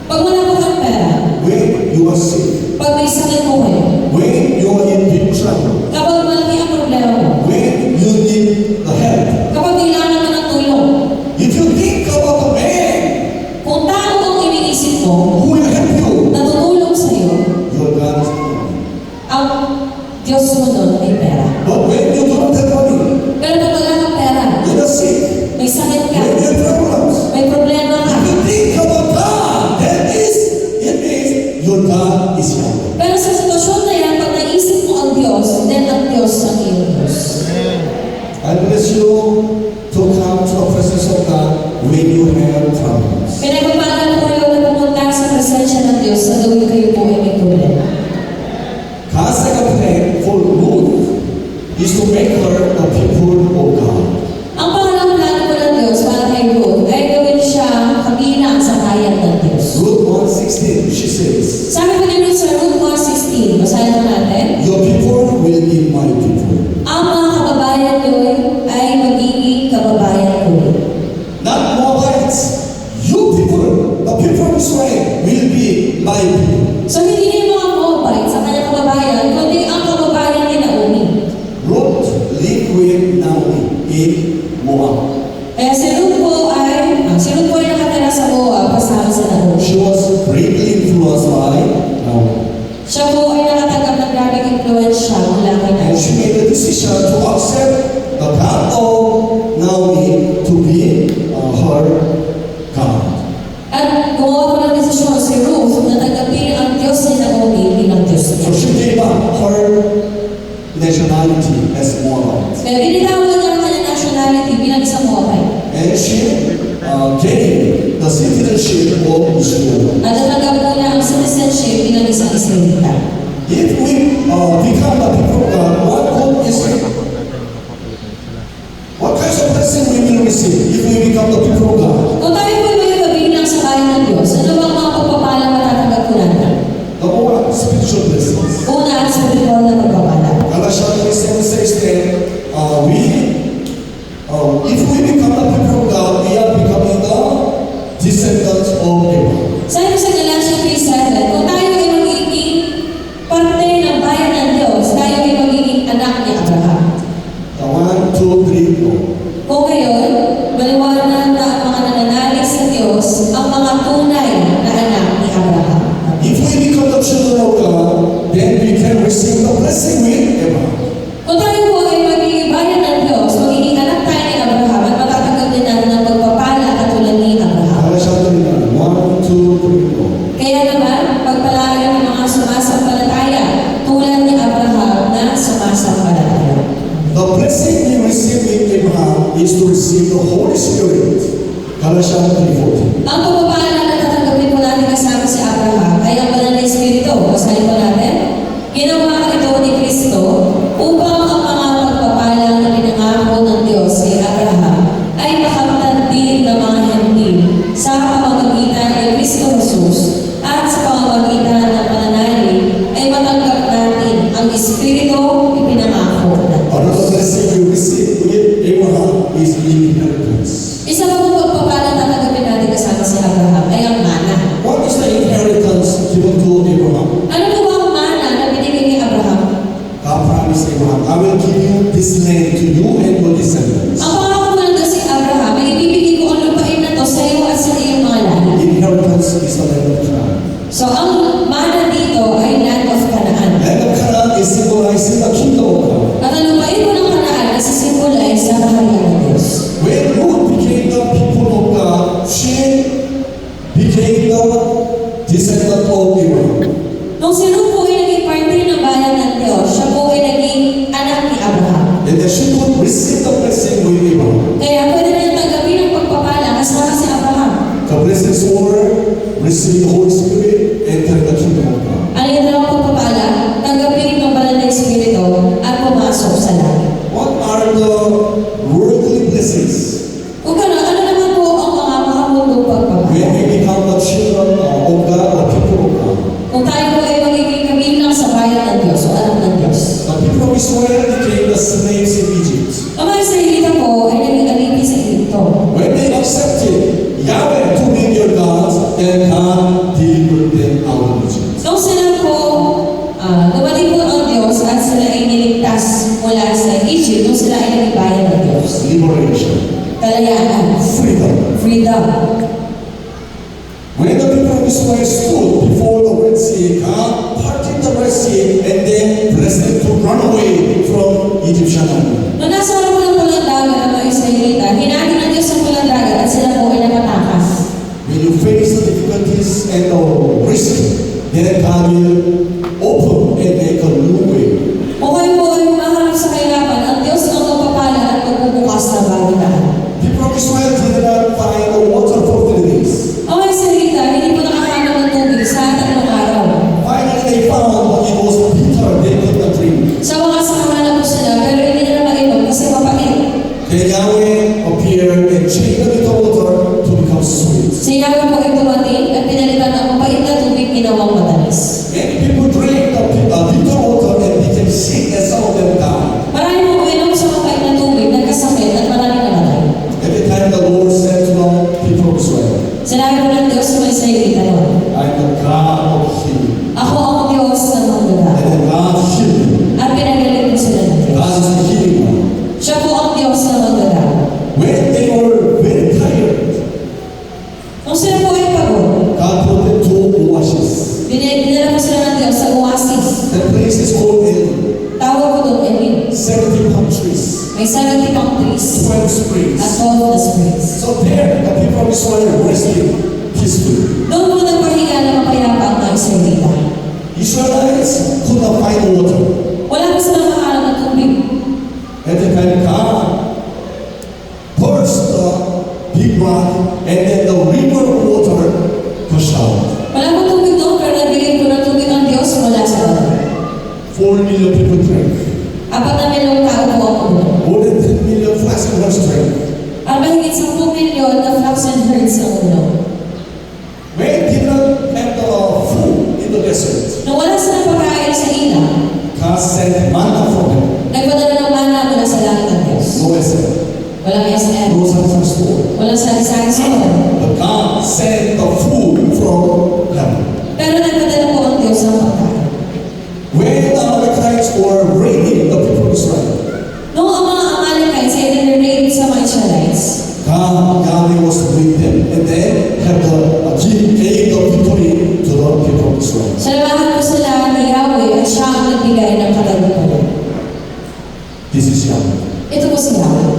Pag wala po kang pera, when you are sick, pag may sakit po kayo, when you are in big trouble, kapag malaki ang problema mo, when you need the help. kapag kailangan mo ng tulong, If you think about the man kung tao ang iniisip mo, who will help you, na tutulong sa iyo, your God is the money. ang Diyos mo doon ay pera. But when you do not have money, Pero pag wala kang pera, you are sick, may sakit ka, when you have problems, may problema ka, if you think about God, it means your God is Yahweh. pero sa sitwasyon na yan, pag naisip mo ang Diyos, then ang Diyos ang iyong Diyos. I bless you to come to the presence of God when you have problems. Pinagpapalan po kayo na pumunta sa presensya ng Diyos sa gawin kayo po ay may problema. God's second plan for Ruth is to make her the people of God. Ang pangalawang plano po ng Diyos para kay Ruth ay gawin siya kabilang sa bayan ng Diyos. Ruth 1:16, she says, Sabi po ni Ruth sa Ruth 1:16, basahin po natin, your people will be my people. ang mga kababayan niyo ay magiging kababayan ko. Not Moabites. You people, the people of Israel, will be my people. So hindi niya yung mga Moabite sa kanyang kababayan, kundi ang kababayan ni Naomi. Ruth lived with Naomi in Moab. Kaya si Ruth po ay nakatira sa Moab kasama sa Naomi. She was greatly influenced by Naomi. Siya po ay nakatanggap ng grabing influensya mula kay And she Naomi. made the decision to accept the God of Naomi to be her God. At gumawa po ng desisyon si Ruth na tanggapin ang Diyos ni Naomi bilang Diyos So niya. she gave up her nationality as Moabite. Kaya binitawan niya ang kanyang nationality bilang isang Moabite. And she gained the citizenship of Israel. At natanggap po niya ang citizenship bilang isang Israelita. If we become the people of God, what hope is it? What kinds of blessing we will receive if we become the people of God? Kung tayo po may kabilang sa bayan ng Diyos, ano ba ang mga pagpapalang matatanggap po natin? Number one, spiritual blessings. Una, spiritual na pagpapala. Galatians 3:7 says, So ang mana dito ay land of Canaan. Land of Canaan is symbolizing the kingdom of God. At ang lupain po ng Canaan ay sisimbolize sa kaharian ng Diyos. When Ruth became the people of God, she became the descendant of Abraham. Nung si Ruth po ay naging parte ng bayan ng Diyos, siya po ay naging anak ni Abraham. And that she could receive the blessing with Abraham. Kaya pwede na niyang tanggapin ang pagpapala kasama si Abraham. The blessings were receiving the Holy Spirit, entering the kingdom of God. Ano yung dalawang pagpapala? Tanggapin itong banal na Espiritu at pumasok sa langit. What are the worldly blessings? Kung gano'n, ano naman po ang mga makamundong pagpapala? When we become the children of God, the people of God. Kung tayo po ay magiging kabilang sa bayan ng Diyos o anak ng Diyos. The people of Israel became the slaves in Egypt. Ang mga Israelita po ay naging alipin sa Egypto. When they accepted Yahweh to be their God, then God delivered them out of Egypt. Nung sila po, dumating po ang Diyos at sila ay niligtas mula sa Egypt, nung sila ay naging bayan ng Diyos. Liberation. Kalayaan. Freedom. Freedom. When the people of Israel stood before the Red Sea, God parted the Red Sea and then blessed them to run away from Egyptian army. Nung nasa harap ng pulang dagat ang mga Israelita, hinati ng Diyos ang pulang dagat at sila po ay nakatakas. When you face the difficulties and the risk, then God will open and make a new way. Kung kayo po ay humaharap sa kahirapan, ang Diyos ang magpapala at magbubukas ng bagong daan. People of Israel did not find the water for 3 days. Ang mga Israelita, hindi po nakahanap ng tubig sa 3 araw. Finally, they found but it was bitter. They could not drink. Sa wakas nakahanap po sila, pero hindi nila mainom kasi mapait. Then Yahweh appeared and changed the bitter water to become sweet. Si Yahweh po ay dumating at pinalitan ang mapait na tubig ginawang matamis. Many people drank the bitter water and became sick, and some of them died. Marami po uminom sa mapait na tubig, nagkasakit at maraming namatay. Every time the Lord said to the people of Israel, Sinabi po ng Diyos sa mga Israelita noon, I am the God of healing. ako ang Diyos ng And manggagawa. then God healed them. At pinagaling po sila ng Diyos. God is the healing one. Siya po ang Diyos ng manggagawa. When they were very tired, Nung sila po ay pagod, God put them to oasis. dinala po sila ng Diyos sa oasis. The place is called Elim. Tawag po doon, Elim. 70 palm trees, May 70 palm trees 12 at springs. 12 na springs. So there, the people of Israel rested peacefully. Doon po nagpahinga na mapayapa ang mga Israelita. Israelites could not find water. Wala po silang makahanap ng tubig. At the time God burst the big rock and then the river of water gushed out. Wala po tubig doon, pero nabigay po ng tubig ang Diyos mula sa bato. 4 million people drank. 4 na milyong tao po ang uminom. More than 10 million flocks and herds drank. At mahigit 10 milyon na flocks and herds ang uminom. When they did not have the food in the desert, Nung wala silang pagkain sa ilang, God sent manna from heaven. nagpadala ng mana mula sa langit ng Diyos. No SM, Walang SM, no satisfied store. walang sari-sari store. But God sent the food from heaven. Pero nagpadala po ang Diyos ng pagkain. When the Amalekites were raiding the people of Israel, Noong ang mga Amalekites ay nire-raid sa mga Israelites, Yahweh was with them, and then have gave the victory to the people of Israel. salamahan po sila ni Yahweh at siya ang nagbigay ng katagumpayan. This is Yahweh. Ito po si Yahweh.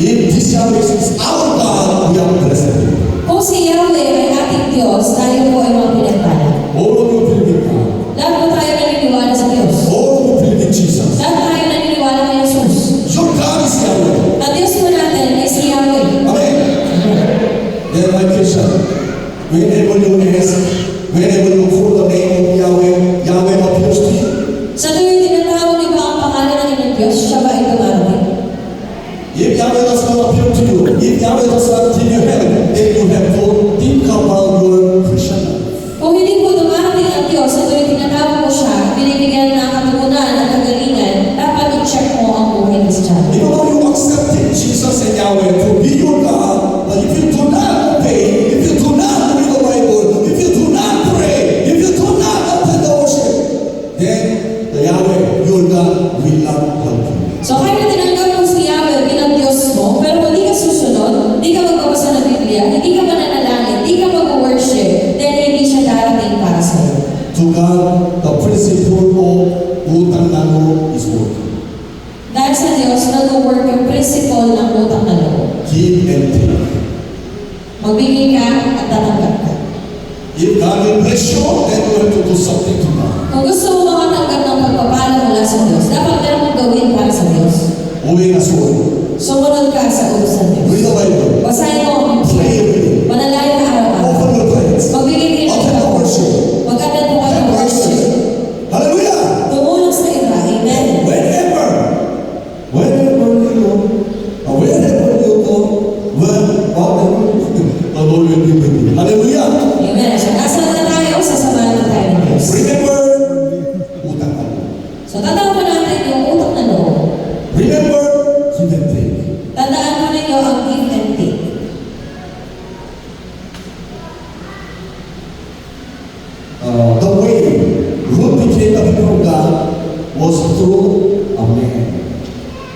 If this Yahweh is our God, we are blessed. Kung si Yahweh ay ating Diyos, tayo po ay mga pinagpala. All of you believe in God. Lahat po tayo naniniwala sa Diyos. All of you believe in Jesus. Lahat tayo naniniwala kay Jesus. Your God is Yahweh. Ang Diyos po natin ay si Yahweh. Amen. Then my question, whenever you ask, whenever you call the name of Yahweh, Yahweh appears to you. Sa tuwing tinatawag niyo ba ang pangalan ng inyong Diyos, siya ba ay dumarating? If Yahweh does not appear to you, if Yahweh does not give you heaven, then you have to think about your Christian life. Kung hindi po dumarating ang Diyos sa tuwing tinatawag mo siya, binibigyan ng katugunan at kagalingan, dapat i-check mo ang buhay Kristiyan. Even though you accepted Jesus and Yahweh to be your God, but if you do not obey, if you do not read the Bible, if you do not pray, if you do not to God, the principle of utang na loob is working. Dahil sa Diyos, nag-work yung principle ng utang na loob. Give and take. Magbigay ka at tatanggap ka. If God will bless you, then you have to do something to God. Kung gusto mo makatanggap ng pagpapala mula sa Diyos, dapat meron mong gawin para sa Diyos. Uwi na suwan. Sumunod ka sa utos ng Diyos. Read the Bible. Basahin mo ang Pray every day. Manalangin ka araw-araw. Open your prayers. Magbigay kayo ng Attend the worship. Mag-attend po kayo ng worship. Hallelujah! Tumulong sa iba. Amen. Wherever you go, the Lord will be with you. Hallelujah! Amen. So, nasa na tayo, sasamahan na tayo ng Diyos. Remember, utang na loob. So, tandaan po natin yung utang na loob. Remember, give and take. Tandaan po ninyo ang give and take. The way Ruth became the people of God was through a man.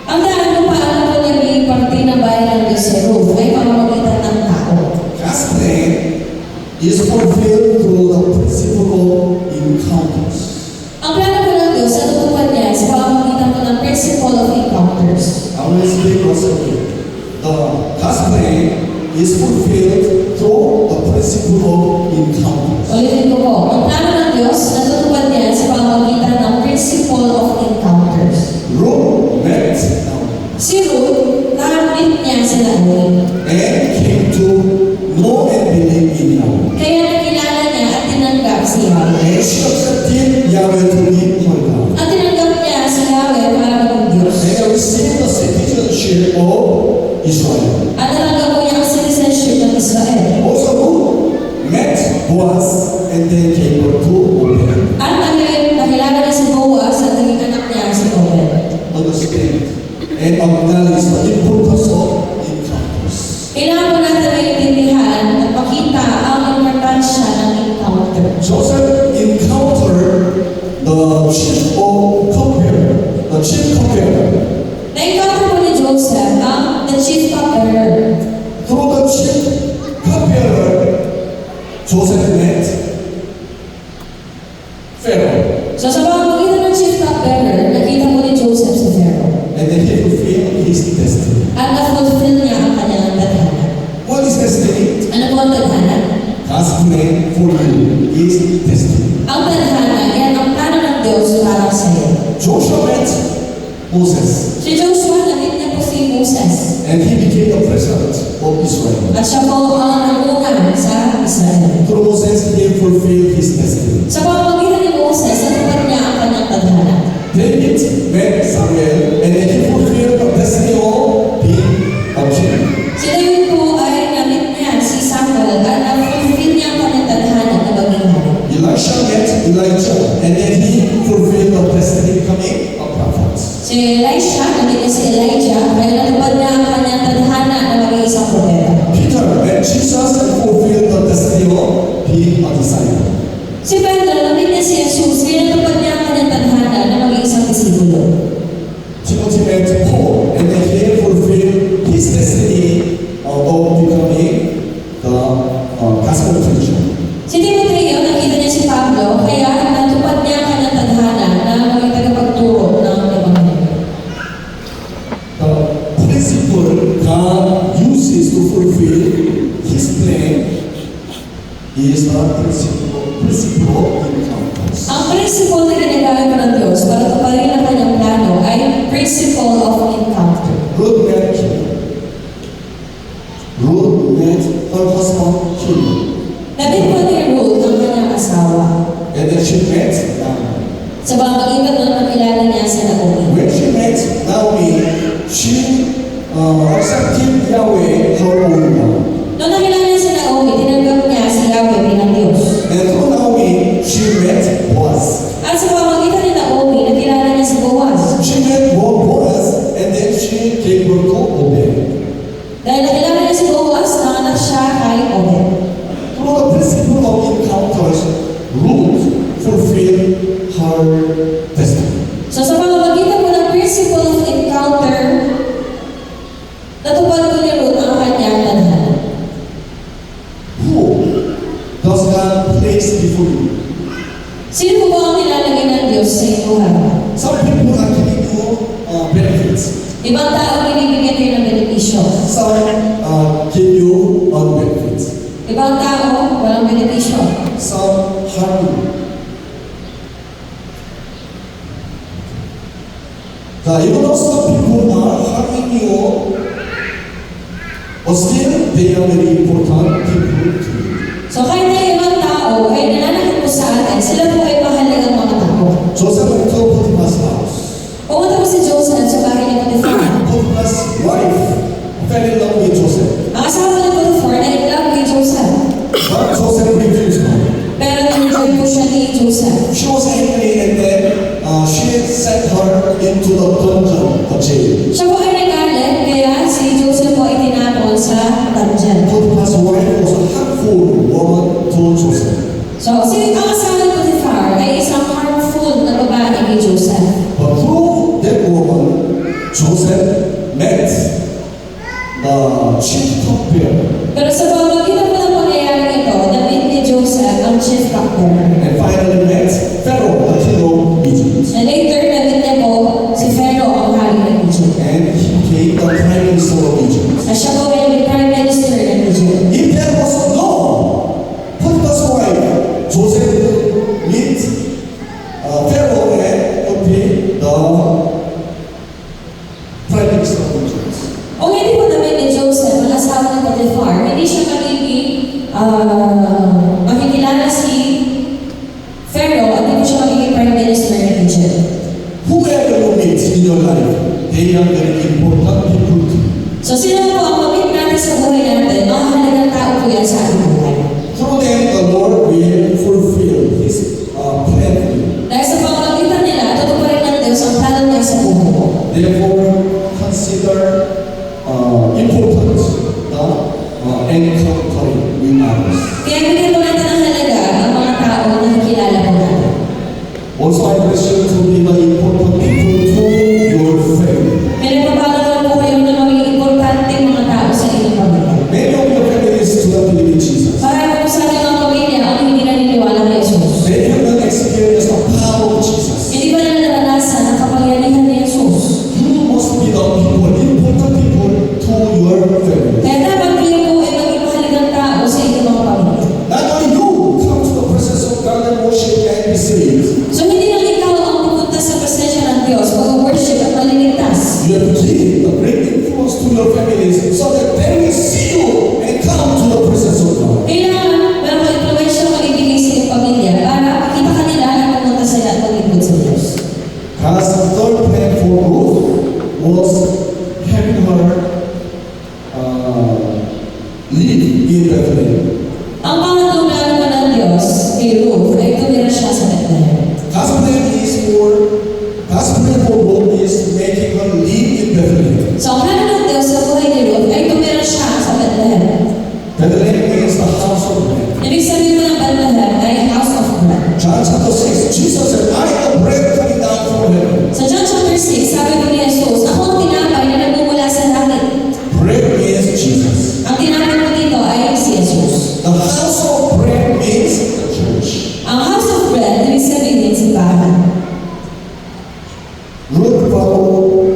Ang daan kung paano po niya maging parte ng bayan ng Diyos si Ruth ay pamamagitan ng tao. God's plan is fulfilled through the principle of encounters. Ang plano po ng Diyos, natutupad niya sa pamamagitan po ng principle of encounters. I will explain once again. The God's plan is fulfilled through the principle of encounters. Ulitin ko po, ang plano ng Diyos, natutupad niya sa pamamagitan ng principle of encounters. Ruth met Naomi Si Ruth, na-meet niya si Naomi. and came to know and believe in Naomi. Kaya nakilala niya at tinanggap si Yahweh. And she accepted Yahweh to be her God. At tinanggap niya si Yahweh para maging Diyos. And received the citizenship of Israel. At natanggap po niya ang citizenship ng Israel. Also Ruth met Boaz and then gave birth to Obed. At nakilala niya si Boaz at naging anak niya si Obed. Understand and acknowledge the importance of encounters. Kailangan po natin maintindihan at makita ang importansya ng encounter. Joseph encountered the chief of cupbearer, the chief cupbearer. Na-encounter po ni Joseph ang the chief cupbearer. Through the chief cupbearer, Joseph met Pharaoh, So sa pamamagitan ng chief cupbearer, nakita po ni Joseph si Pharaoh. and then he fulfilled his destiny. At na-fulfill niya ang kanyang tadhana. What is destiny? Ano po ang tadhana? God's plan for you is destiny. Ang tadhana, yan ang plano ng Diyos para sa iyo. Joshua met Moses, Si Joshua, nakita niya po si Moses. and he became the president of Israel. At siya po ang nangungan sa Israel. Through Moses, he fulfilled his destiny. Sa pamamagitan ni Moses, natupad niya ang kanyang tadhana. David met Samuel, and then he fulfilled the destiny of being a king. Si David po ay namit niya si Samuel at na-fulfill niya ang kanyang tadhana na maging hari. Elisha met Elijah, and then he fulfilled the destiny becoming a prophet. Si Elisha, namit niya si Elijah, kaya natupad niya ang kanyang tadhana na maging isang propeta. Peter met Jesus and fulfilled the destiny of being a disciple. Si Pedro, namit niya si Jesus, kaya natupad niya ang kanyang tadhana na maging isang disipulo. Timothy met Paul, and then he fulfilled his destiny of becoming the gospel preacher. Si Timoteo, nakita niya si Pablo, kaya natupad niya ang kanyang tadhana na maging tagapagturo ng Ebanghelyo. The principle God uses to fulfill His plan is the principle of encounters. Ang principle na ginagamit po ng Diyos para tuparin ang kanyang plano ay principle of encounter. Ruth met King. Ruth met her husband King, Nabit po ni Ruth ang kanyang asawa. and then she met Naomi. Sa pamamagitan nun, nakilala niya si Naomi. When she met Naomi, she accepted Yahweh her own God. Noong nakilala niya si Naomi, tinanggap niya si Yahweh bilang Diyos. And through Naomi, she met Boaz. At sa pamamagitan ni Naomi, nakilala niya si Boaz. She met Boaz, and then she gave birth to Obed. Dahil nakilala niya si Boaz, nanganak siya kay Obed. Through the principle of encounters, Ruth fulfilled her destiny. So sa pamamagitan po ng principle of encounter, natupad po ni Ruth ang kanyang tadhana. Sino po ba ang nilalagay ng Diyos sa inyong buhay? Some people are giving you benefits. Ibang tao binibigyan kayo ng benepisyo. Some give you benefits. Ibang tao walang benepisyo. Some harm you. Even though some people are harming you, but still they are very important people to you. So kahit na ibang tao ay nananakit po sa atin, sila po ay mahalagang mga tao. Joseph went to Potiphar's house. Pumunta po si Joseph sa bahay ni Potiphar. Potiphar's wife fell in love with Joseph. Ang asawa ni Potiphar na in-love kay Joseph. But Joseph refused her. Pero nag-enjoy po siya ni Joseph. She was angry and then she sent her into the dungeon, the jail. Siya po ay nagalit, kaya si Joseph po ay tinapon sa dungeon. Potiphar's wife was a harmful woman to Joseph. So, ang asawa ni Potiphar ay isang harmful na babae kay Joseph. But through that woman, Joseph met the chief cupbearer. Pero sa pamamagitan po ng pangyayaring ito, na-meet ni Joseph ang chief cupbearer. And finally met Pharaoh, the king of Egypt. And later, na-meet niya po si Pharaoh ang hari ng Egypt. And he became the prime minister of Egypt. At siya po ay naging prime minister ng Egypt. If there was no Potiphar's wife, Joseph meet Pharaoh and would be the prime minister of Egypt. Kung hindi po na-meet ni Joseph ang asawa ni Potiphar, hindi siya makikilala si Pharaoh at hindi siya magiging prime minister ng Egypt. Whoever you meet in your life, they are very important people to you. So sino po ang mamit natin sa buhay natin? Mga halagang tao po yan sa ating buhay. Through them, the Lord will fulfill His plan for you. Dahil sa pamamagitan nila, tutuparin ng Diyos ang plano niya sa buhay mo. Therefore, consider important the encountering with others. Kaya bigyan po natin ang halaga ang mga tao na nakilala po natin. Also, I wish you to be the important people to your family. Kaya nagpapalagay po kayo na maging importante mga tao sa inyong pamilya. Many of your families do not believe in Jesus. Marami po sa ating mga pamilya ang hindi naniniwala kay Jesus. They have not experienced the power of Jesus. Hindi ba nila naranasan ang kapangyarihan ni Jesus? You must be the people, important people to your family. Kaya dapat kayo po ay maging mahalagang tao sa inyong mga pamilya. Not only you come to the presence of God and worship and be saved. So hindi lang ikaw ang pupunta sa presensya ng Diyos, pag-worship at maliligtas. You have to give a great influence to your families so that they will see you and come to the presence of God. Kailangan meron kang influensya magibigay sa iyong pamilya para makita ka nila na pumunta sila at maglingkod sa Diyos. God's third plan for Ruth was having her live in Bethlehem. Ang pangatlong plano po ng Diyos kay Ruth ay tumira siya sa Bethlehem. God's plan for Ruth is making her live in Bethlehem. So ang plano ng Diyos sa buhay ni Ruth ay tumira siya sa Bethlehem. Bethlehem means the house of bread. Ibig sabihin mo ng Bethlehem ay house of bread. John chapter 6, Jesus said, I am the bread coming down from heaven. Sa John chapter 6, sabi po ni Jesus, ako ang tinapay na nagmumula sa langit. Bread means Jesus. Ang tinapay po dito ay si Jesus. The house of bread means the church. Ang house of bread, ibig sabihin simbahan. Ruth followed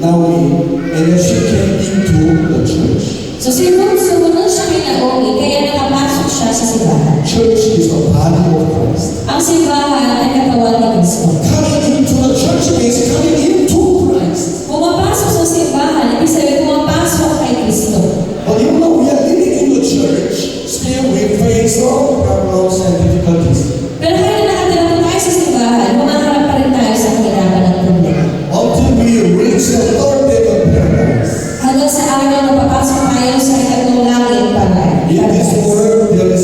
Naomi and then she came into the church. So si Ruth, sumunod siya kay Naomi, kaya nakapasok siya sa simbahan. Church is the body of Christ. Ang simbahan ay katawan ni Kristo. Coming into the church means coming into Christ. Pumapasok sa simbahan, ibig sabihin pumapasok kay Kristo. But even though we are living in the church, still we face all problems and difficulties. Pero kaya nakatira po tayo sa simbahan, humaharap pa rin tayo sa kahirapan at problema. Until we reach the third day of paradise. Hanggang sa araw na papasok tayo sa ikatlong langit para. In this world, there is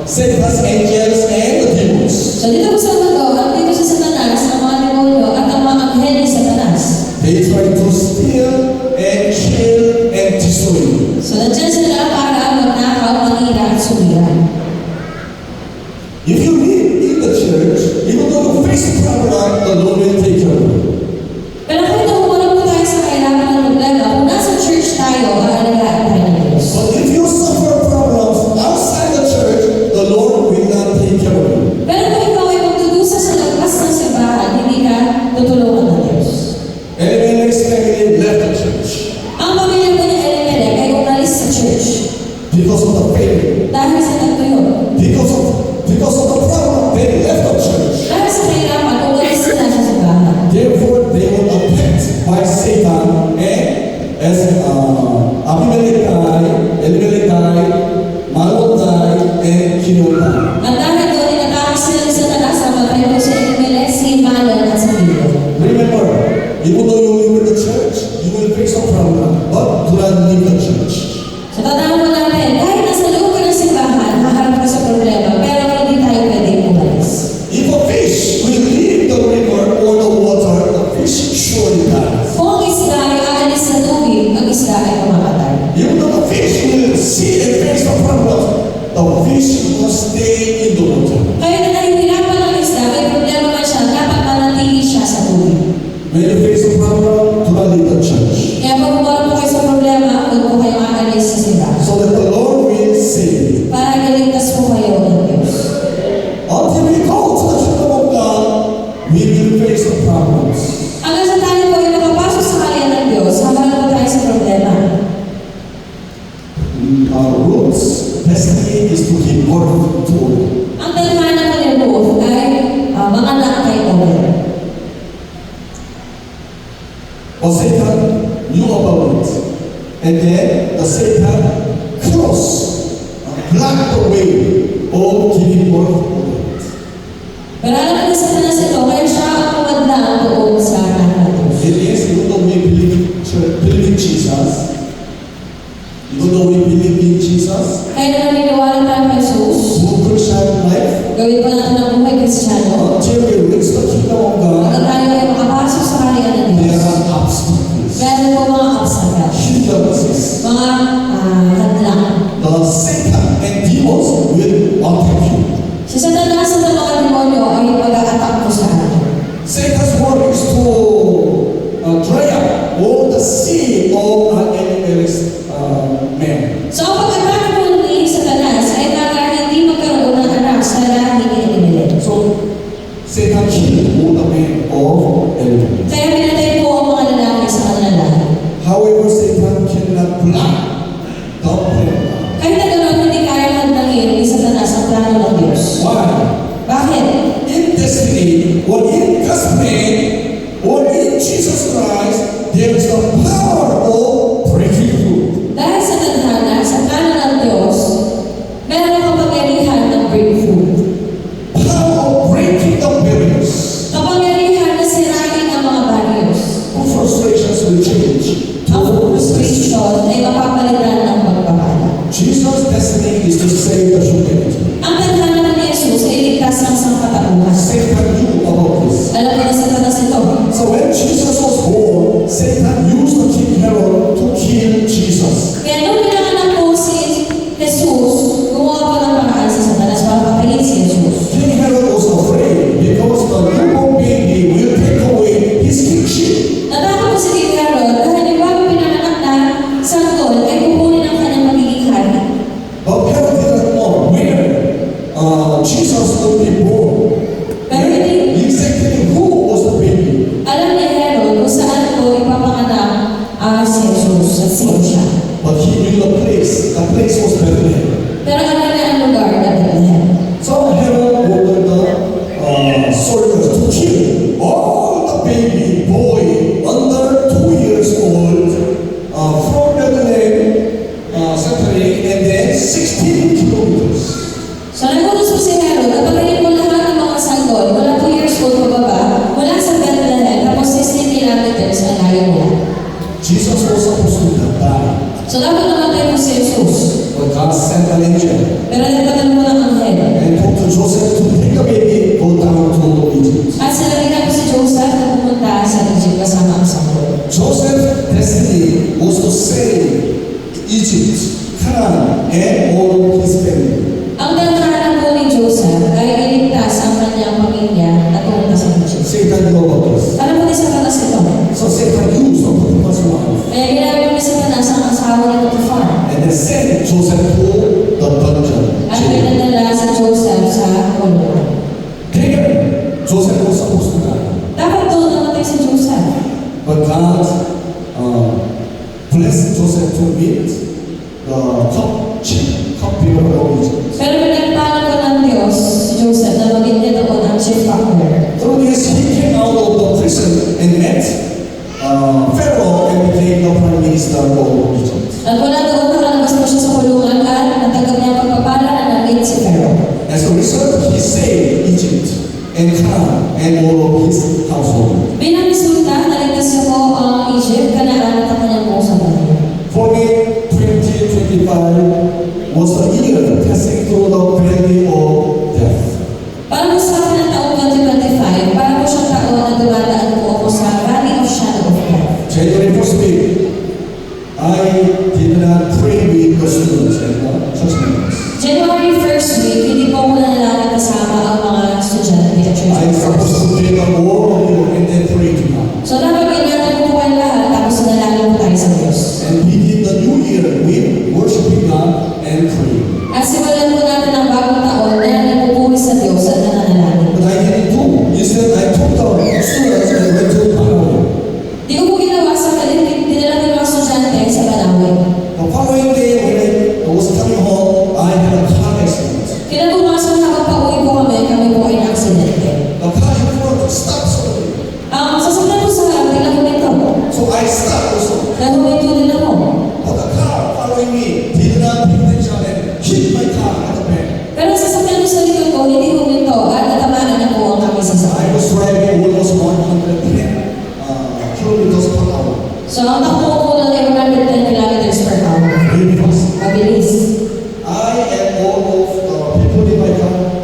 Satan's angels and the demons. So dito po sa mundo, at dito sa Satanas, ang mga demonyo at ang mga anghel ni Satanas. They try to steal and kill and destroy you. So nandiyan sila para magnakaw, manira at sumira. If you live in the church, even though you face problem, the Lord will take care of you. Pero kung nakukulang po tayo sa kahirapan ng problema, kung nasa church tayo, aalagaan tayo ng Diyos. But if you suffer problems outside the church, the Lord will not take care of you. stay in the water. Kaya na nahihirapan ng isda, may problema man siya, dapat manatili siya sa tubig. When you face a problem, do not leave the church. Kaya pag buwan po kayo sa problema, huwag po kayo aalis sa simbahan. So that the Lord will save you. Para iligtas po kayo ng Diyos. Until we go to the kingdom of God, we will face the problems. Hanggang sa tayo po ay makapasok sa kalian ng Diyos, hanggang po tayo sa problema. Our roots, destiny is to give birth to all. Ang tadhana po ni Ruth ay mga anak kay Obed. But Satan knew about it. And then the Satan blocked the way of giving birth to it. Pero alam na sa Satanas ito, kaya siya ang pumadlaan doon sa anak ng Diyos. It is even though we believe in Jesus, even though we believe in Jesus, Kaya na naniniwala tayo kay Jesus, who Christian life, gawin po natin ang buhay Kristiyano, until we reach the kingdom of hanggang God, tayo ay makapasok sa kalian ng there Diyos. are obstacles, Meron po mga obstacles, hindrances. mga hadlang. The Satan and demons will attack you. Si Satanas at ang mga demonyo ay mag-a-attack po sa atin. Satan's work is to dry up all the seed of an enemies man. So ang pag-atake po ni Satanas ay para hindi magkaroon ng anak sa lahi ni Elimelech. So Satan killed all the men of Elimelech. Kaya pinatay po ang mga lalaki sa kanilang lahi. However, Satan cannot block the plan. Kahit na ganoon, hindi kaya hadlangin ni Satanas ang plano ng Diyos. Why? Bakit? In destiny, or in God's plan, or in Jesus Christ, there is the power of breaking through. Dahil sa tadhana, sa plano ng Diyos, meron kang kapangyarihan ng breakthrough. Power of breaking the barriers. Kapangyarihan na sirain ang mga barriers. Frustrations will change. Ang frustration ay mapapalitan ng pagpapala. Jesus' destiny is to save the humanity. Ang tadhana ni Jesus ay iligtas ng sangkatauhan. Satan knew about this. Alam mo na Satanas ito. So when Jesus was born, Satan used the King Herod to kill Jesus. Kaya nung pinanganak po si Jesus, gumawa po ng paraan sa Satanas para patayin si Jesus. King Herod was afraid because the newborn baby will take away his kingship. Natakot po si King Herod dahil yung bago pinanganak na sanggol ay kukunin ang kanyang magiging hari. But Herod didn't know where Jesus would be born. Pero hindi Exactly who was the baby. alam ni Herod kung saan po ipapanganak si Jesus at sino siya. But he knew the place. The place was Bethlehem. Pero alam niya ang lugar na Bethlehem. So Herod ordered the soldiers to kill all the baby boy under 2 years old from Bethlehem, separating, and then 16 kilometers. So nagutos po si Herod na patayin mo lahat ng mga sanggol mula 2 years old pababa mula sa Bethlehem tapos 16 kilometers ang layo nila. Jesus was supposed to die, So dapat namatay po si Jesus. but God sent an angel Pero nagpatalo po ng anghel. and told to Joseph to take the baby, go down to Egypt. At sinabi na po si Joseph na pumunta sa Egypt kasama ang sanggol. Joseph's destiny was to save Egypt, Canaan, and all of his family. Ang tadhana po ni Joseph ay iligtas ang kanyang pamilya at pumunta sa Egypt. Satan knew about this. Alam mo ni Satanas ito. So Satan used the Potiphar's wife Kaya ginagawa ni Satanas ang asawa ni Potiphar. and then sent Joseph to the dungeon. At pinadala sa Joseph sa kulungan. There, Joseph was supposed to die. Dapat doon namatay si Joseph. But God blessed Joseph to meet the chief cupbearer of Egypt. Pero pinagpala ko ng Diyos si Joseph na maging niya doon ang chief cupbearer. Through this, he came out of the prison and met Pharaoh and became the prime minister of Egypt. At wala doon nakalabas po siya sa kulungan at natanggap niya ang pagpapala na naging si Pharaoh. As a result, he saved Egypt and Canaan and all of his household. Bilang resulta, naligtas niya po ang Egypt, Kanaan at ang kanyang buong sambahan. For me, 2025 was the year passing through the valley of death. Para po sa akin ang taong 2025, para po siyang taon na dumadaan po ako sa Valley of Shadow of Death. January 1st week, I did not pray with the students and the church members. January 1st week, hindi po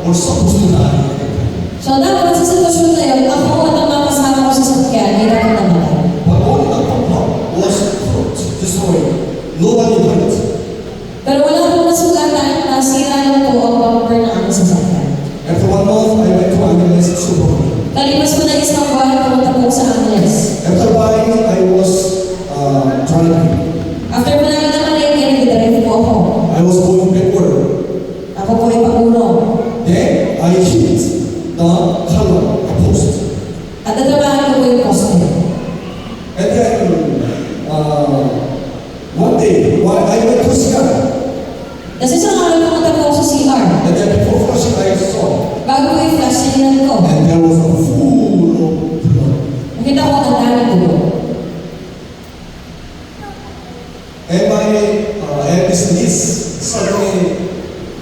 were supposed to die. So dapat sa sitwasyon na yun, ako at ang mga kasama ko sa sasakyan ay dapat namatay. But only the pump was destroyed. Nobody hurt. Pero wala akong nasugatan, nasira lang po ang bumper ng aming sasakyan. After 1 month, I went to Angeles Supermarket. Kalipas ko na isang buwan, pumunta po sa Angeles. After buying, I was driving. After po namin namalengke, nag-drive po ako. I was going backward. Ako po ay pakulong. Then I hit the color post. At natabahan ko po yung poste. And then one day, while I went to CR, Kasi sa araw pumunta po ako sa CR. and then before flashing, I saw, Bago ko yung flash, sinignan ko. and there was a full of blood. Nakita ko ang daming dugo. And my eldest niece suddenly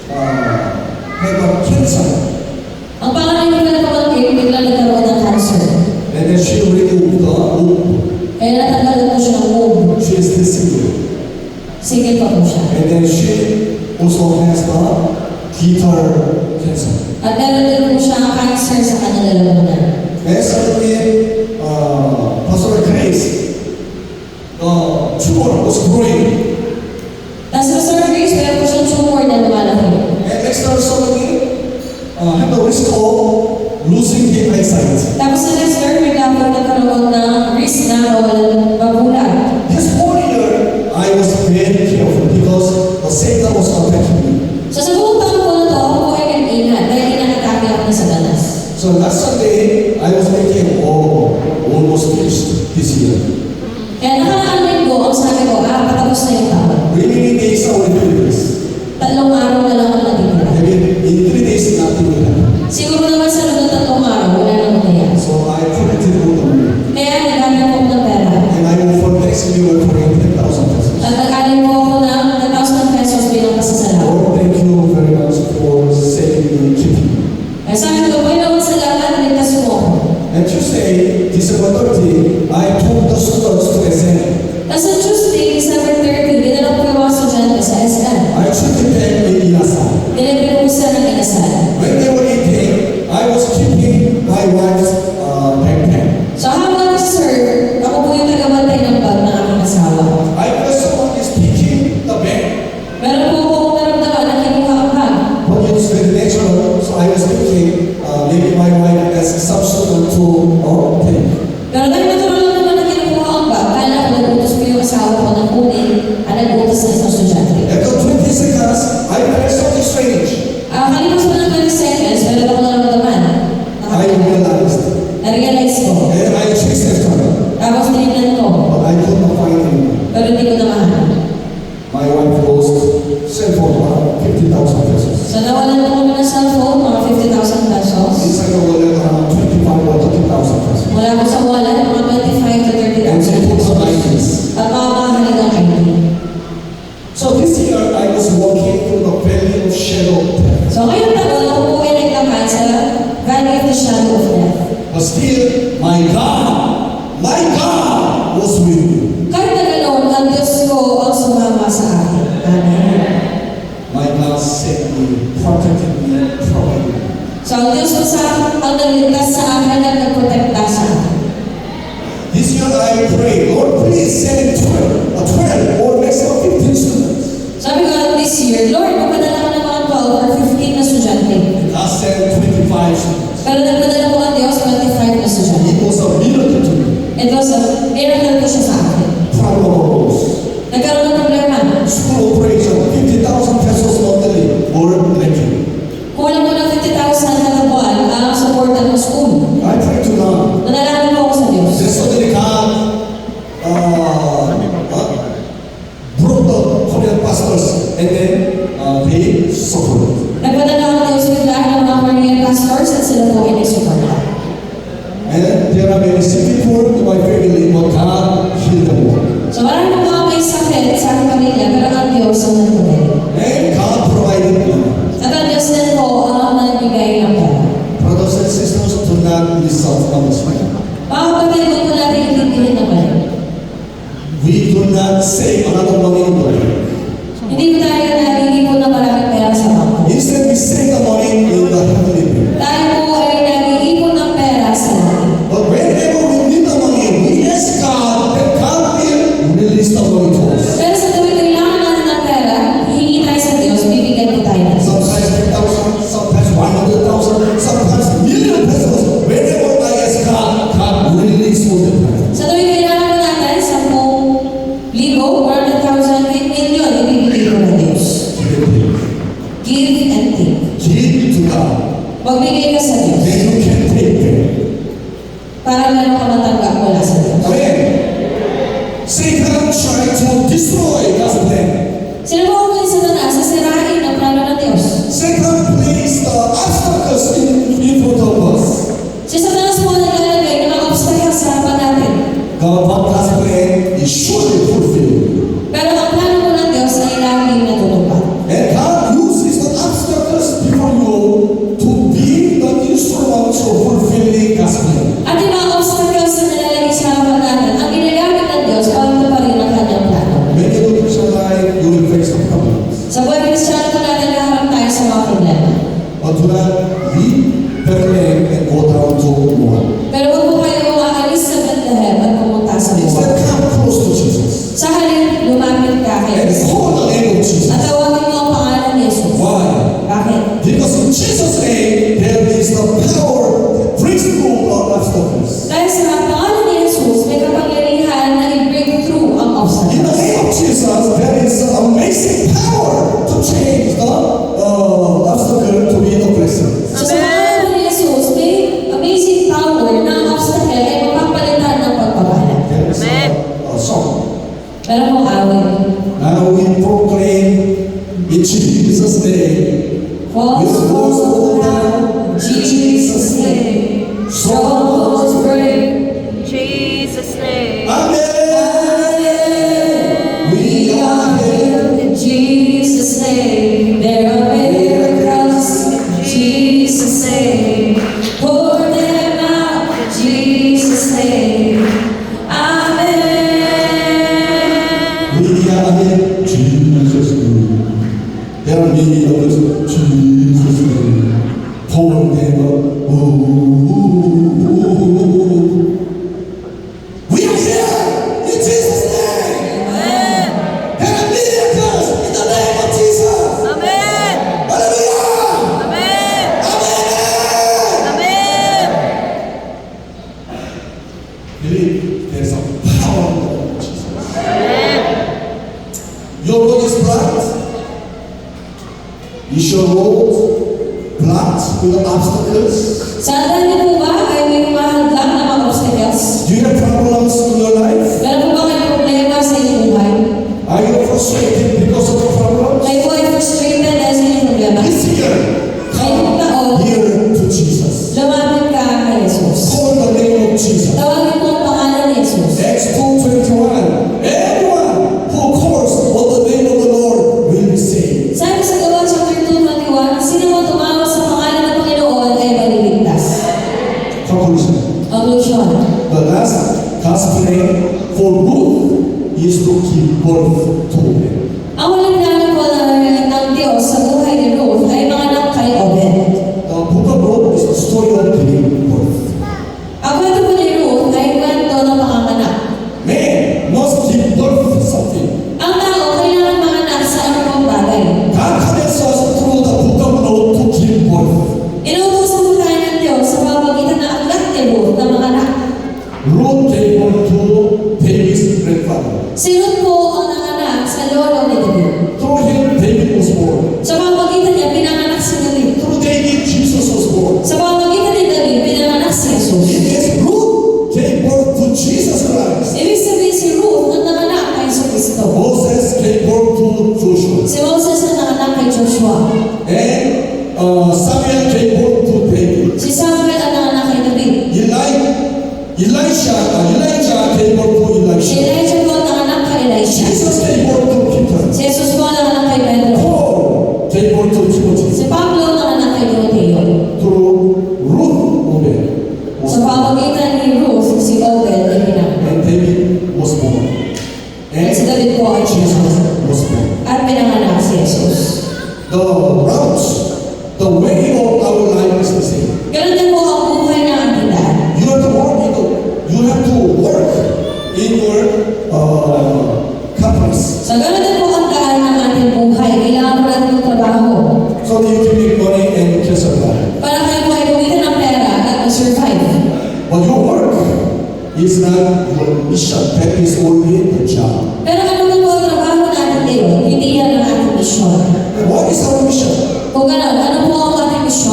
had a cancer. Ang pangalan ko na pamangkin, bigla nagkaroon ng cancer. And then she removed the womb. Kaya natanggalan ko siya ng womb. She is still single. Single pa po siya. And then she also has the guitar cancer. At meron din po siya ang cancer sa kanyang lalamunan. And suddenly, Pastor Grace, the tumor was growing. Tapos sa Sir Grace, meron po siyang tumor na lumalaki. And next time suddenly, have the risk of losing the eyesight. Tapos sa next year, bigla po nagkaroon ng risk na mawalan mabulag. This whole year, I was very careful because the Satan was attacking me. So sa buong taon po na to, ako po ay nag-ingat dahil inakatake ako na sa ganas. So last Sunday, I was thinking, oh, almost finished this year. Kaya nakaraan linggo, ang sabi ko, patapos na yung taon. Remaining days are only 3 days. 3 araw na lang ang natitira. I mean, in 3 days, nothing will happen. Siguro naman sa loob ng 3 araw, wala nang mangyayari. So I collected all the money. Kaya naghanap po ng pera. And I will for next year, we will praying 10,000 pesos. At nag-alin po ako ng 10,000 pesos bilang pasasalamat. Lord, thank you very much for saving me and keeping me. Kaya sabi ko, Panginoon, salamat, ligtas mo ako. And Tuesday, December 30, I took the students to SM. Kasi Tuesday, December 30, dinala ko yung mga estudyante sa SM. I took them in Inasa. Nilagay ko sila ng inasal. When they were eating, I was keeping my wife's backpack. So habang nag-serve, ako po yung tagabantay ng bag ng aking asawa. I felt someone is picking the bag, Meron po akong naramdaman na kinuha ang bag. but it's very natural. So I was thinking, maybe my wife has some student to take. Pero dahil natural lang naman na kinuha ang bag, kaya ako nag-utos ko yung asawa ko ng kunin at nag-utos na isang estudyante. After 20 seconds, I felt something strange. Kalipas pa ng 20 seconds, meron ako naramdaman. I realized, Na-realize ko. and I chased after her, Tapos tinignan ko, but I could not find him. pero hindi ko na mahanap. My wife lost cell phone around 50,000 pesos. So nawalan ko kami ng cellphone, mga 50,000 pesos. Inside the wallet around 25 or 30,000 pesos. Mula ko sa wallet, mga 25 to And she 30,000 put pesos. some items. At mga mahalagang ID. So this year I was walking through the valley of shadow of death. So ngayong taon, ako po ay naglakad sa Valley of the Shadow of Death. But still, my God was with me. Kahit na ganoon, ang Diyos ko ang sumama sa akin. Amen. My God saved me, protected me, provided me. So ang Diyos ko ang nagligtas sa akin at nagprotekta sa akin. This year I pray, Lord, please send 12 or maximum 15 students. Sabi ko this year, Lord, magpadala ko ng mga 12 or 15 na estudyante. God sent 25 students. Pero nagpadala ko ang Diyos 25 na estudyante. It was a miracle to me. It was a miracle ko siya sa akin. Problem arose. Nagkaroon ng problema. School operation, 50,000 pesos monthly were lacking. Kulang ko ng 50,000 na buwan ang support ng school. I pray to God. Nanalangin ko ako sa Diyos. Then suddenly God broke the Korean pastors and then they suffered. Nagpadala ang Diyos bigla ng mga Korean pastors at sila po ay nagsuporta. And there are many sick people in my family, but God healed them all. So marami po mga may sakit sa aking pamilya, pero ang Diyos ang nagpagaling. And God provided me. At ang Diyos din po ang nagbigay ng pera. Brothers and sisters, do not miss out on this money. Mga kapatid, huwag po natin itindihin na balik. We do not save another money in the bank. Hindi po tayo nalili po ng maraming pera sa bangko. Instead, we save the money in the to God. Magbigay ka sa Diyos Then you can take them. para meron ka matanggap mula sa Diyos. Amen. Satan tried to destroy God's plan. Sinubukan ni Satanas sa sirain ang plano ng Diyos. Satan placed obstacles in front of us. Si Satanas po naglalagay ng mga obstacles sa harapan natin. God's plan is surely fulfilled. Pero ang plano po ng Diyos ay laging natutupad. And God uses the obstacles before you to be the instruments of fulfilling God's plan. At yung mga obstacles na nilalagay sa harapan natin, ang ginagamit ng Diyos para tuparin ang kanyang plano. Many of you in life, you will face some problems. Sa buhay Kristiyano po natin, naharap tayo sa mga problema. But do not leave Bethlehem and go down to Moab. Pero huwag po kayo makaalis sa Bethlehem at pumunta sa Instead, Moab. come close to Jesus. Sa halip, lumapit ka kay And Jesus. call the name of At Jesus. tawagin mo ang pangalan ni Jesus. Why? Bakit? Because in Jesus' name, there is the power that breaks through all obstacles. Dahil sa pangalan ni Jesus, may kapangyarihan na i-break through ang In the obstacles. name of Jesus, there is an amazing power to change the obstacle to be a blessing. So sa pangalan ni Jesus, may amazing power na ang obstacle ay mapapalitan ng pagpapala. There is a song. Pero kung awin, Now we proclaim in Jesus' name. falls down, Jesus' name, strongholds break. Jesus' name. Amen. We are here. In Jesus' name, there are miracles. In Jesus' name, pour them out. In Jesus' name, Amen. We are here. Jesus' name. There are many of us. Jesus' name. Pour them out. We are here in Jesus' name. There are miracles in the name of Jesus. Amen. Hallelujah. Amen. Amen. Amen. Believe there's a power in the name of Jesus. Amen. Your road is blocked. Is your road blocked with obstacles? Sa atin niyo po ba ay may mahadlang na mga obstacles? Do you have problems in your life? Meron po ba kayong problema sa inyong buhay? Are you frustrated because of the problems? Kayo po ay frustrated dahil sa inyong problema? This year, Ngayong taon, here to Jesus. lumapit ka kay Jesus. Call the name of Jesus. Tawagin mo ang pangalan ni Jesus. Acts 2:21. Everyone who calls on the name of the Lord will be saved. Sabi sa Gawa chapter 2:21, sino man tumawag sa pangalan ng Panginoon ay maliligtas. Conclusion. Conclusion. The last God's plan for Ruth is to give birth to them. Ang walang plano po ng Diyos sa buhay ni Ruth ay manganak kay Obed. The book of Ruth is the story of giving birth. Ang kwento po ni Ruth ay kwento ng panganganak. Man must give birth to something. Ang tao kailangan manganak sa anumang bagay. God commands us through the book of Ruth to give birth. Inuutosan po tayo ng Diyos sa pamamagitan ng aklat ni Ruth na manganak. Ruth gave birth to David's grandfather. Si Ruth po ang nanganak sa lolo ni David. Through him, David was born. Sa pamamagitan niya, pinanganak si David. Through David, Jesus was born. Sa pamamagitan ni David, pinanganak si Jesus. It is Ruth gave birth to Jesus Christ. Ibig sabihin si Ruth ang nanganak kay Kristo. Moses gave birth to Joshua. Si Moses ang nanganak kay Joshua. And Samuel gave birth to David. Si Samuel ang nanganak kay David. Elijah gave birth to Si Elisha. Elijah po ang nanganak kay Elisha. Jesus gave birth to Peter. Si Jesus po ang nanganak kay Pedro. Paul gave birth to Timothy. Si Pablo ang nanganak kay Timoteo. Through Ruth Obed was Sa pamamagitan ni Ruth, si Obed ay pinanganak. and David was born. At si And David po ay Jesus pinanganak. was born. At pinanganak si Jesus. The route, the way of our life is the same. Ganun din po ang buhay ng ating lahat. You have to work in your companies So ganun din po ang daan ng ating buhay. Kailangan mo natin magtrabaho so that you can make money and you can survive. para kayo po ay kumita ng pera at mag-survive. But your work is not your mission. That is only the job. Pero ano man po ang trabaho natin ngayon, hindi yan ang ating misyon. And what is our mission? Kung ganun, ano po ang ating misyon?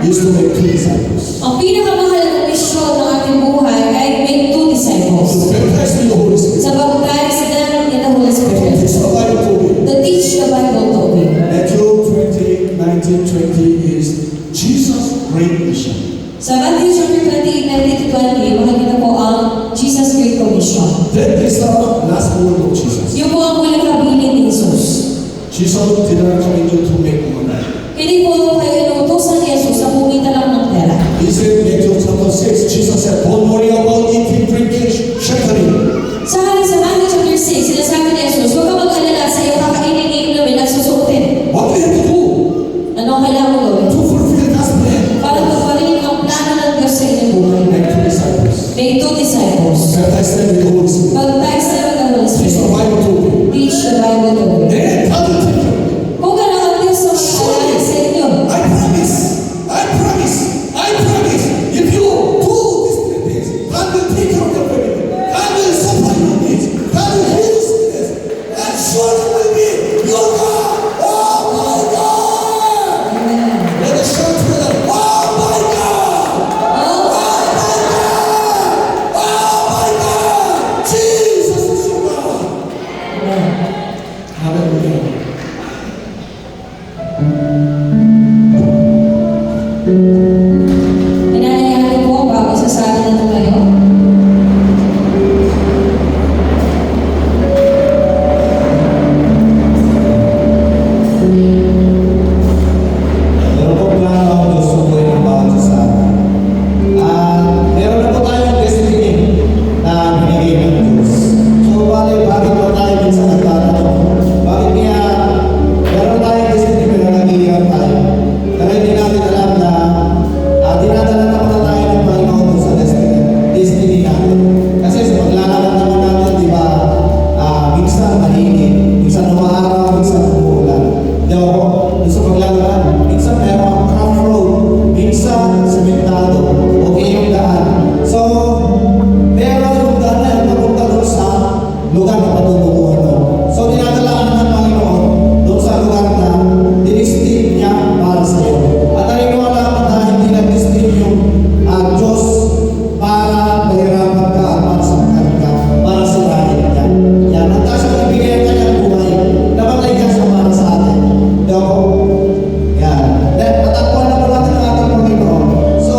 is to make 2 disciples. Ang pinakamahalagang misyon ng ating buhay ay make 2 disciples. To baptize in the Holy Spirit. Sa baptize them in the Holy Spirit. Teach the Bible to me. To teach the Bible to me. Matthew 20:19-20 is Jesus' great mission. Sa Matthew chapter 28, 19-20, makikita po ang Jesus Great Commission. That is the last word of Jesus. Yung po ang muling kabilin ni Jesus. Jesus did not come into to make money. Hindi po kayo inuutosan ni Jesus sa kumita lang ng pera. He said, Matthew chapter 6, Jesus said, don't worry about eating, drinking, sheltering. Sa Matthew chapter 6, sinasabi ni Jesus, huwag ka mag-alala sa iyo kakainin, iinumin at susuotin. What do you have to do? Ano ang kailangan mo gawin? To fulfill God's plan. Para tuparin ang plano ng Diyos sa inyong buhay. Make 2 disciples. Make 2 disciples. Baptize them with the Holy Spirit. Baptize them in the Holy Teach the Spirit. Bible to me. Teach the Bible to me. Then God will take you. Kung gano'n ang Diyos na mag-aalala sa inyo, I promise, if you do these 3 things, God will take care of your family. God will supply your needs. God will heal your sickness. And surely will be your God. Oh my God! Let us shout together. Oh my God! Oh my God! Oh my God! Jesus is your God. Hallelujah. Inanayahan ko po bago sasabi na tumayo. Meron po plano ang Diyos sa buhay ng bawat isa sa atin. Meron na po tayong destiny na binigay ng Diyos. So, bakit po tayo minsan nagtatanong? Bakit kaya meron tayong destiny pero nag-iiyak tayo? Pero hindi natin alam na dinadala naman na tayo ng Panginoon doon sa destiny natin. Kasi sa paglalakad naman natin, di ba, minsan mainit, minsan umaaraw, minsan umuulan. Di ako, doon sa paglalakad, minsan merong rough road, minsan sementado, okay yung daan. So, pero yung daan na yun, napunta doon sa lugar na patutunguhan mo. So, dinadalaan ng Panginoon doon sa lugar na dinistin niya para sa iyo. At naniniwala ako na hindi nag-distin yung Diyos para mahirapan ka at para saktan ka, para sirahin ka. Yan, ang taas ang ibigay ang kanyang buhay. Namatay ka siya para sa atin. Doko. Yan. Then, matakbuhan na po natin ang ating Panginoon. So,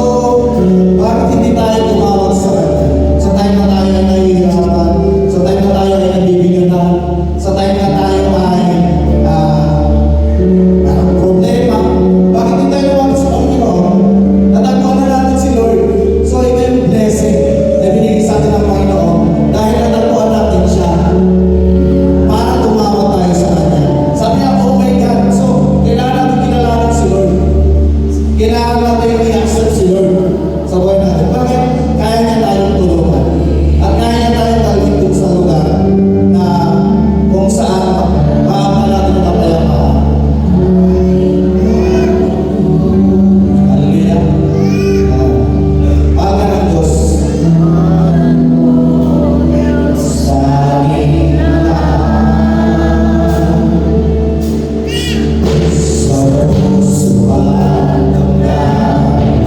bakit hindi tayo tumawag sa Kanya? Sa time na tayo ay nahihirapan, sa time na tayo ay nabibigyan, sa time na tayo ay merong problema. Bakit hindi tayo tumawag sa Panginoon? Natagpuan na natin si Lord. So, ito yung blessing na binigay sa atin ng Panginoon dahil natagpuan natin siya para tumawag tayo sa Kanya. Sabi niya, oh my God. So, kailangan natin kilalanin si Lord. Kailangan natin i-accept si Lord sa buhay natin. Bakit? Kaya niya tayong tulungan. At kaya niya tayong talhin dun sa lugar na kung saan makamit natin ang kapayapaan. Hallelujah. Mahal ka ng Diyos. Sa aking sa puso at damdamin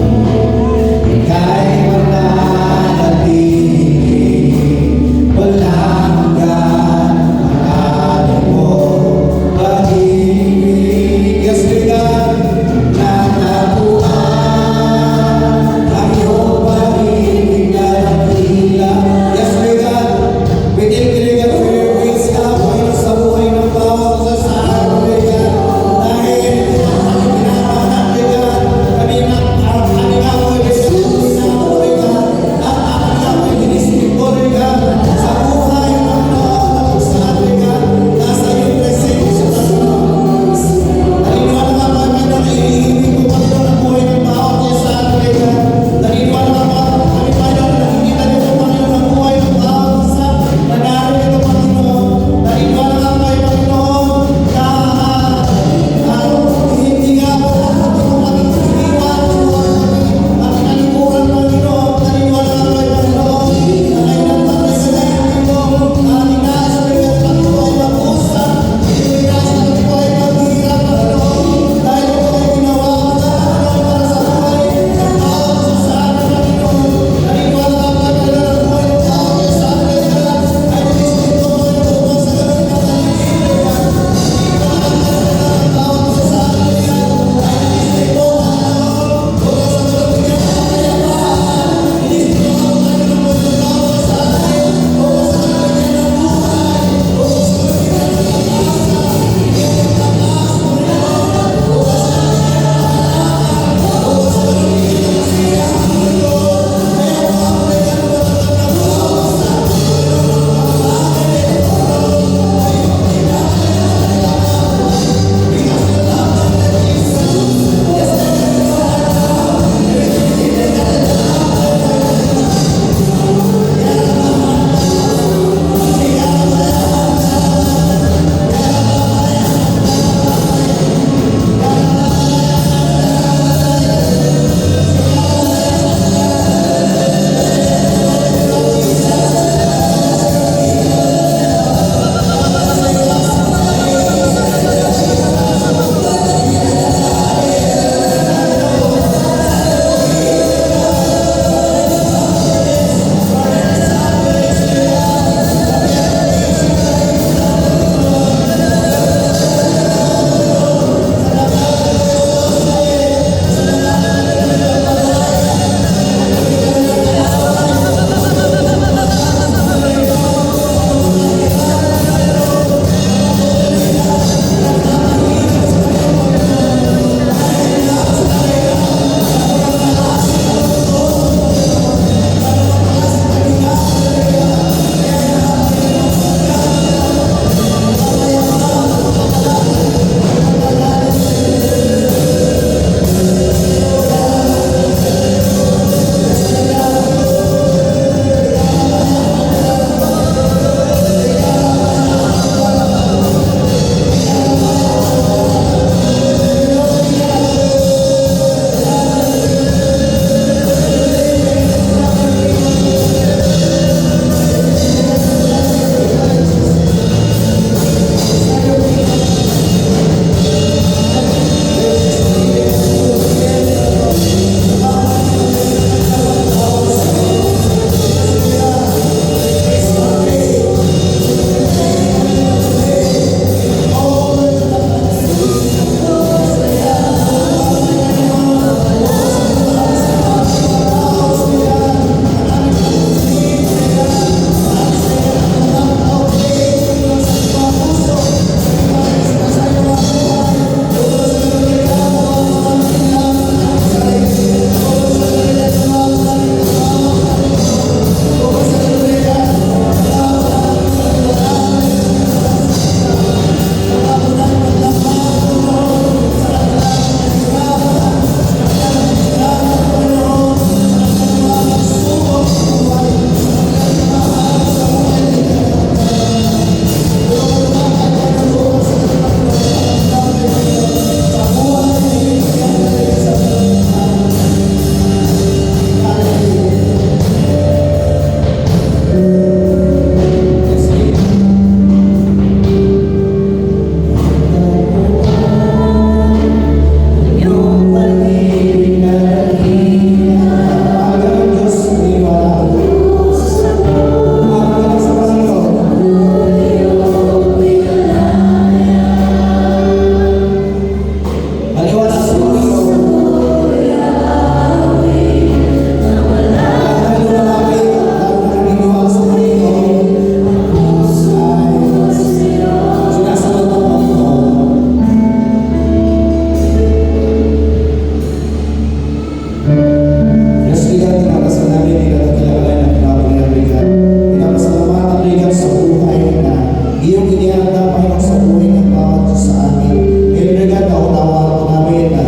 Yes, Rigat, tinatasan namin, tinatakilakalay ng pinapagilan, Rigat. Pinapasalamatan, Rigat, sa buhay na iyong inihanda, Panginoon, sa buhay ng bawat isa sa amin. Kaya, Rigat, naunawa ko namin na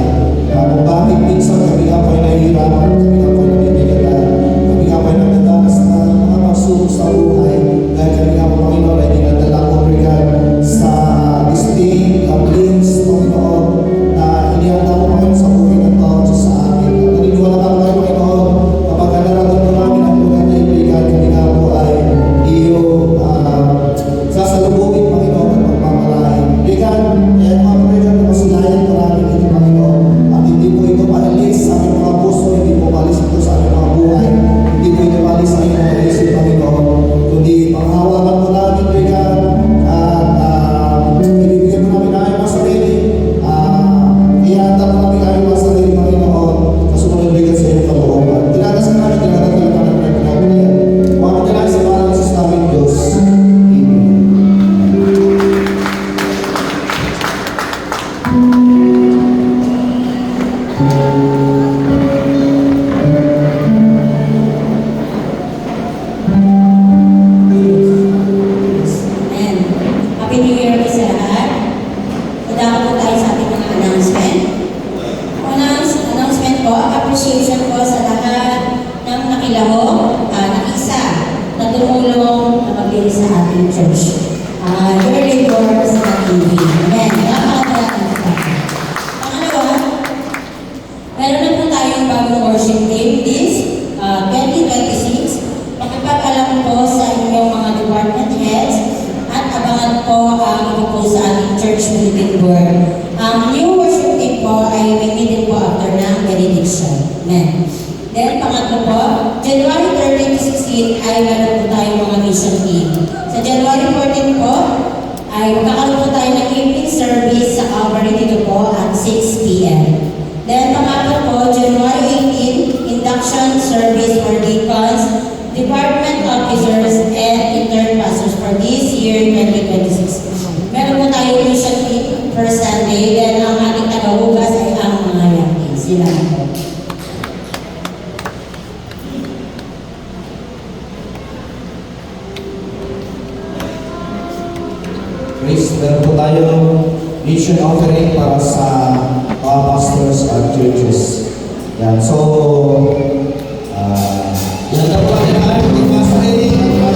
kung bakit minsan kami nga po'y nahihirapan, kami nga po'y nabibigatan, kami nga po'y nagdadanas na mga pagsubok sa buhay, dahil kami nga po, Panginoon, ay dinadala ko, Rigat, sa distinct links, Panginoon, na inihanda ko, Panginoon, sa buhay ng bawat isa sa amin. At naniniwala ka tayo, Panginoon, kapag narating mo namin ang lugar na ibigan, kami nga po ay iyong sasalubungin, Panginoon, at pagmamalain. Bigan, kaya mga Panginoon, na masilayan ko namin ito, Panginoon, at hindi po ito maalis sa aming mga puso, hindi po maalis ito sa aming mga buhay, hindi po ito maalis sa aming mga isip, Panginoon, kundi panghawakan po namin, Bigan, at ibibigay po namin ang aming mga sarili, ihanda po namin ang aming mga sarili, Panginoon, kasunod, Bigan, sa iyong kalooban. Tinatasan namin, tinatakilan namin ang pinagpapalian. Mga pagkalain sa parang sa aming Diyos. Amen. Amen. Happy New Year po sa lahat. Punta po tayo sa ating mga announcement. Announcement po, appreciation po sa lahat ng nakilahok, nakisa, na tumulong na maglinis sa ating church. Your labor sa TV. Amen. Napakatalakan po. Pangalawa, meron na po tayong bagong worship team this 2026. Pakipag-alam po sa inyong mga department heads at abangan po ang ito po sa ating church bulletin board. Ang new worship team po ay may meeting po after ng benediction. Amen. Then, pangatlo po, January 13 to 16 ay meron po tayong mga mission team. Sa January 14 po, ay magkakaroon po tayo ng evening service sa Calvary dito po at 6 p.m. Then, pangatlo po, January 18, induction service for deacons, department officers, and intern pastors for this year, 2026. Meron po tayo mission team per Sunday, then ang ating tagahugas ay ang mga yakin. Sila po. Praise, meron po tayo mission offering para sa mga pastors at churches. Yan, so, yan na po natin ang ating mga sarili at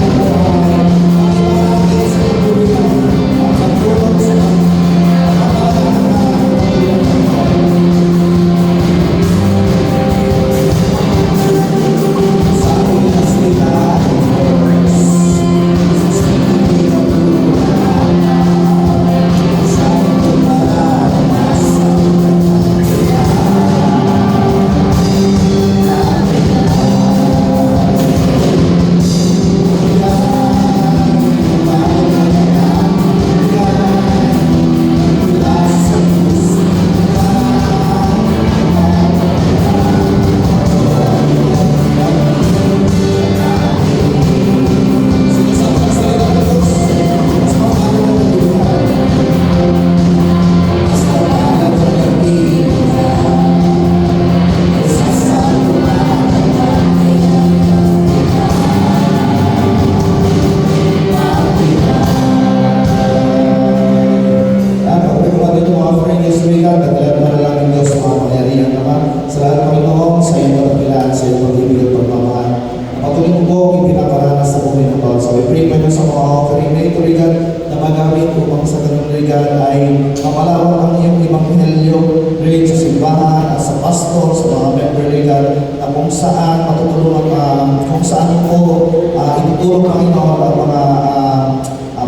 ating itutulong Panginoon ang mga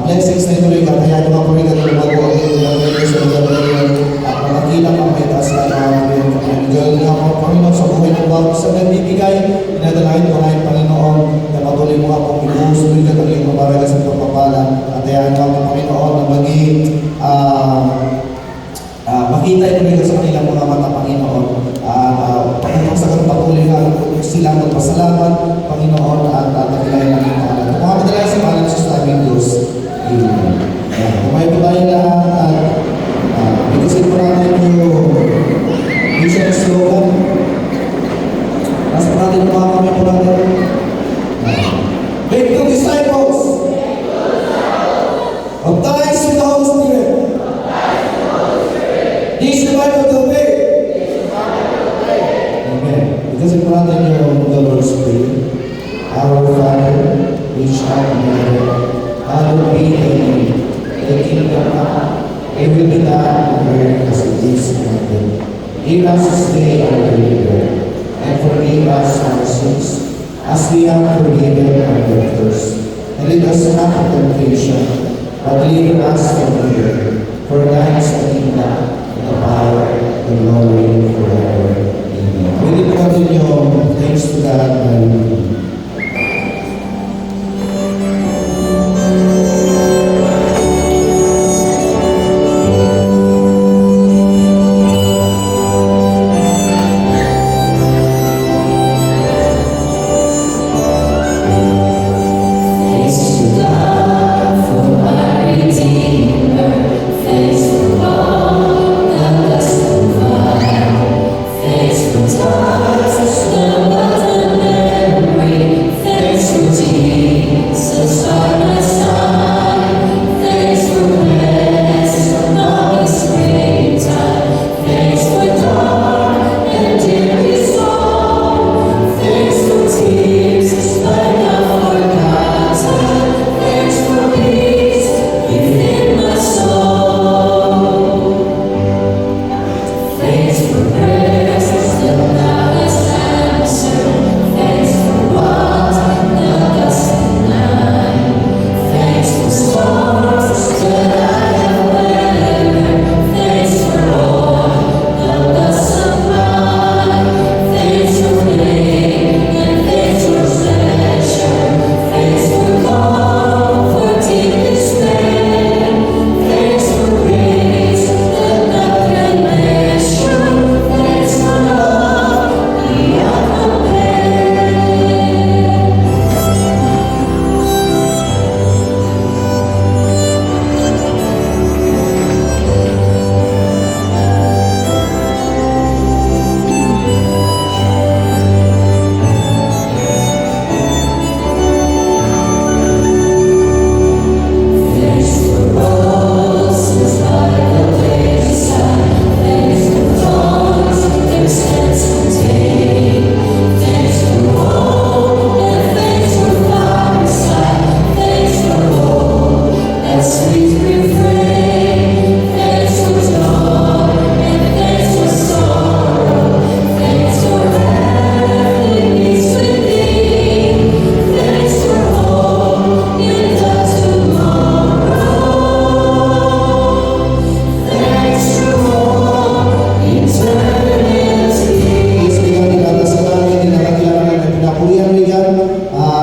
blessings na ito rin. Kaya yung mga purigan na lumago ang ito ng Diyos sa lugar na rin at malakilang ang may taas na mga Panginoon nga po Panginoon sa buhay ng bawat sa nagbibigay. Pinadalahin ko ngayon Panginoon na matuloy mo akong ibuhos rin ang iyong mabaragas at pagpapala. At kaya nga po Panginoon na maging makita ito rin sa kanilang mga mata Panginoon. Panginoon sa patuloy na silang magpasalamat Panginoon at takilahin ang iyong pangalan. Kung mga padala sa pangalan sa aming Diyos. Amen. Kumain po tayo lahat at ikusin po natin yung mission slogan. Nasa natin ang mga kami po natin. Make two disciples. Baptize with the Holy Spirit. Teach the Bible to obey. Amen. Because po natin yung the Lord's Prayer. Our Father, which art in heaven, hallowed be thy name. Thy kingdom come, thy will be done on earth as it is in heaven. Give us this day our daily bread, and forgive us our sins, as we have forgiven our debtors. And lead us not into temptation, but deliver us from evil. For thine is the kingdom, the power, the glory forever. Amen. Pwede po natin yung thanks to God by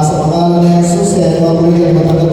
sa pangalan ni Jesus, mga pamilya,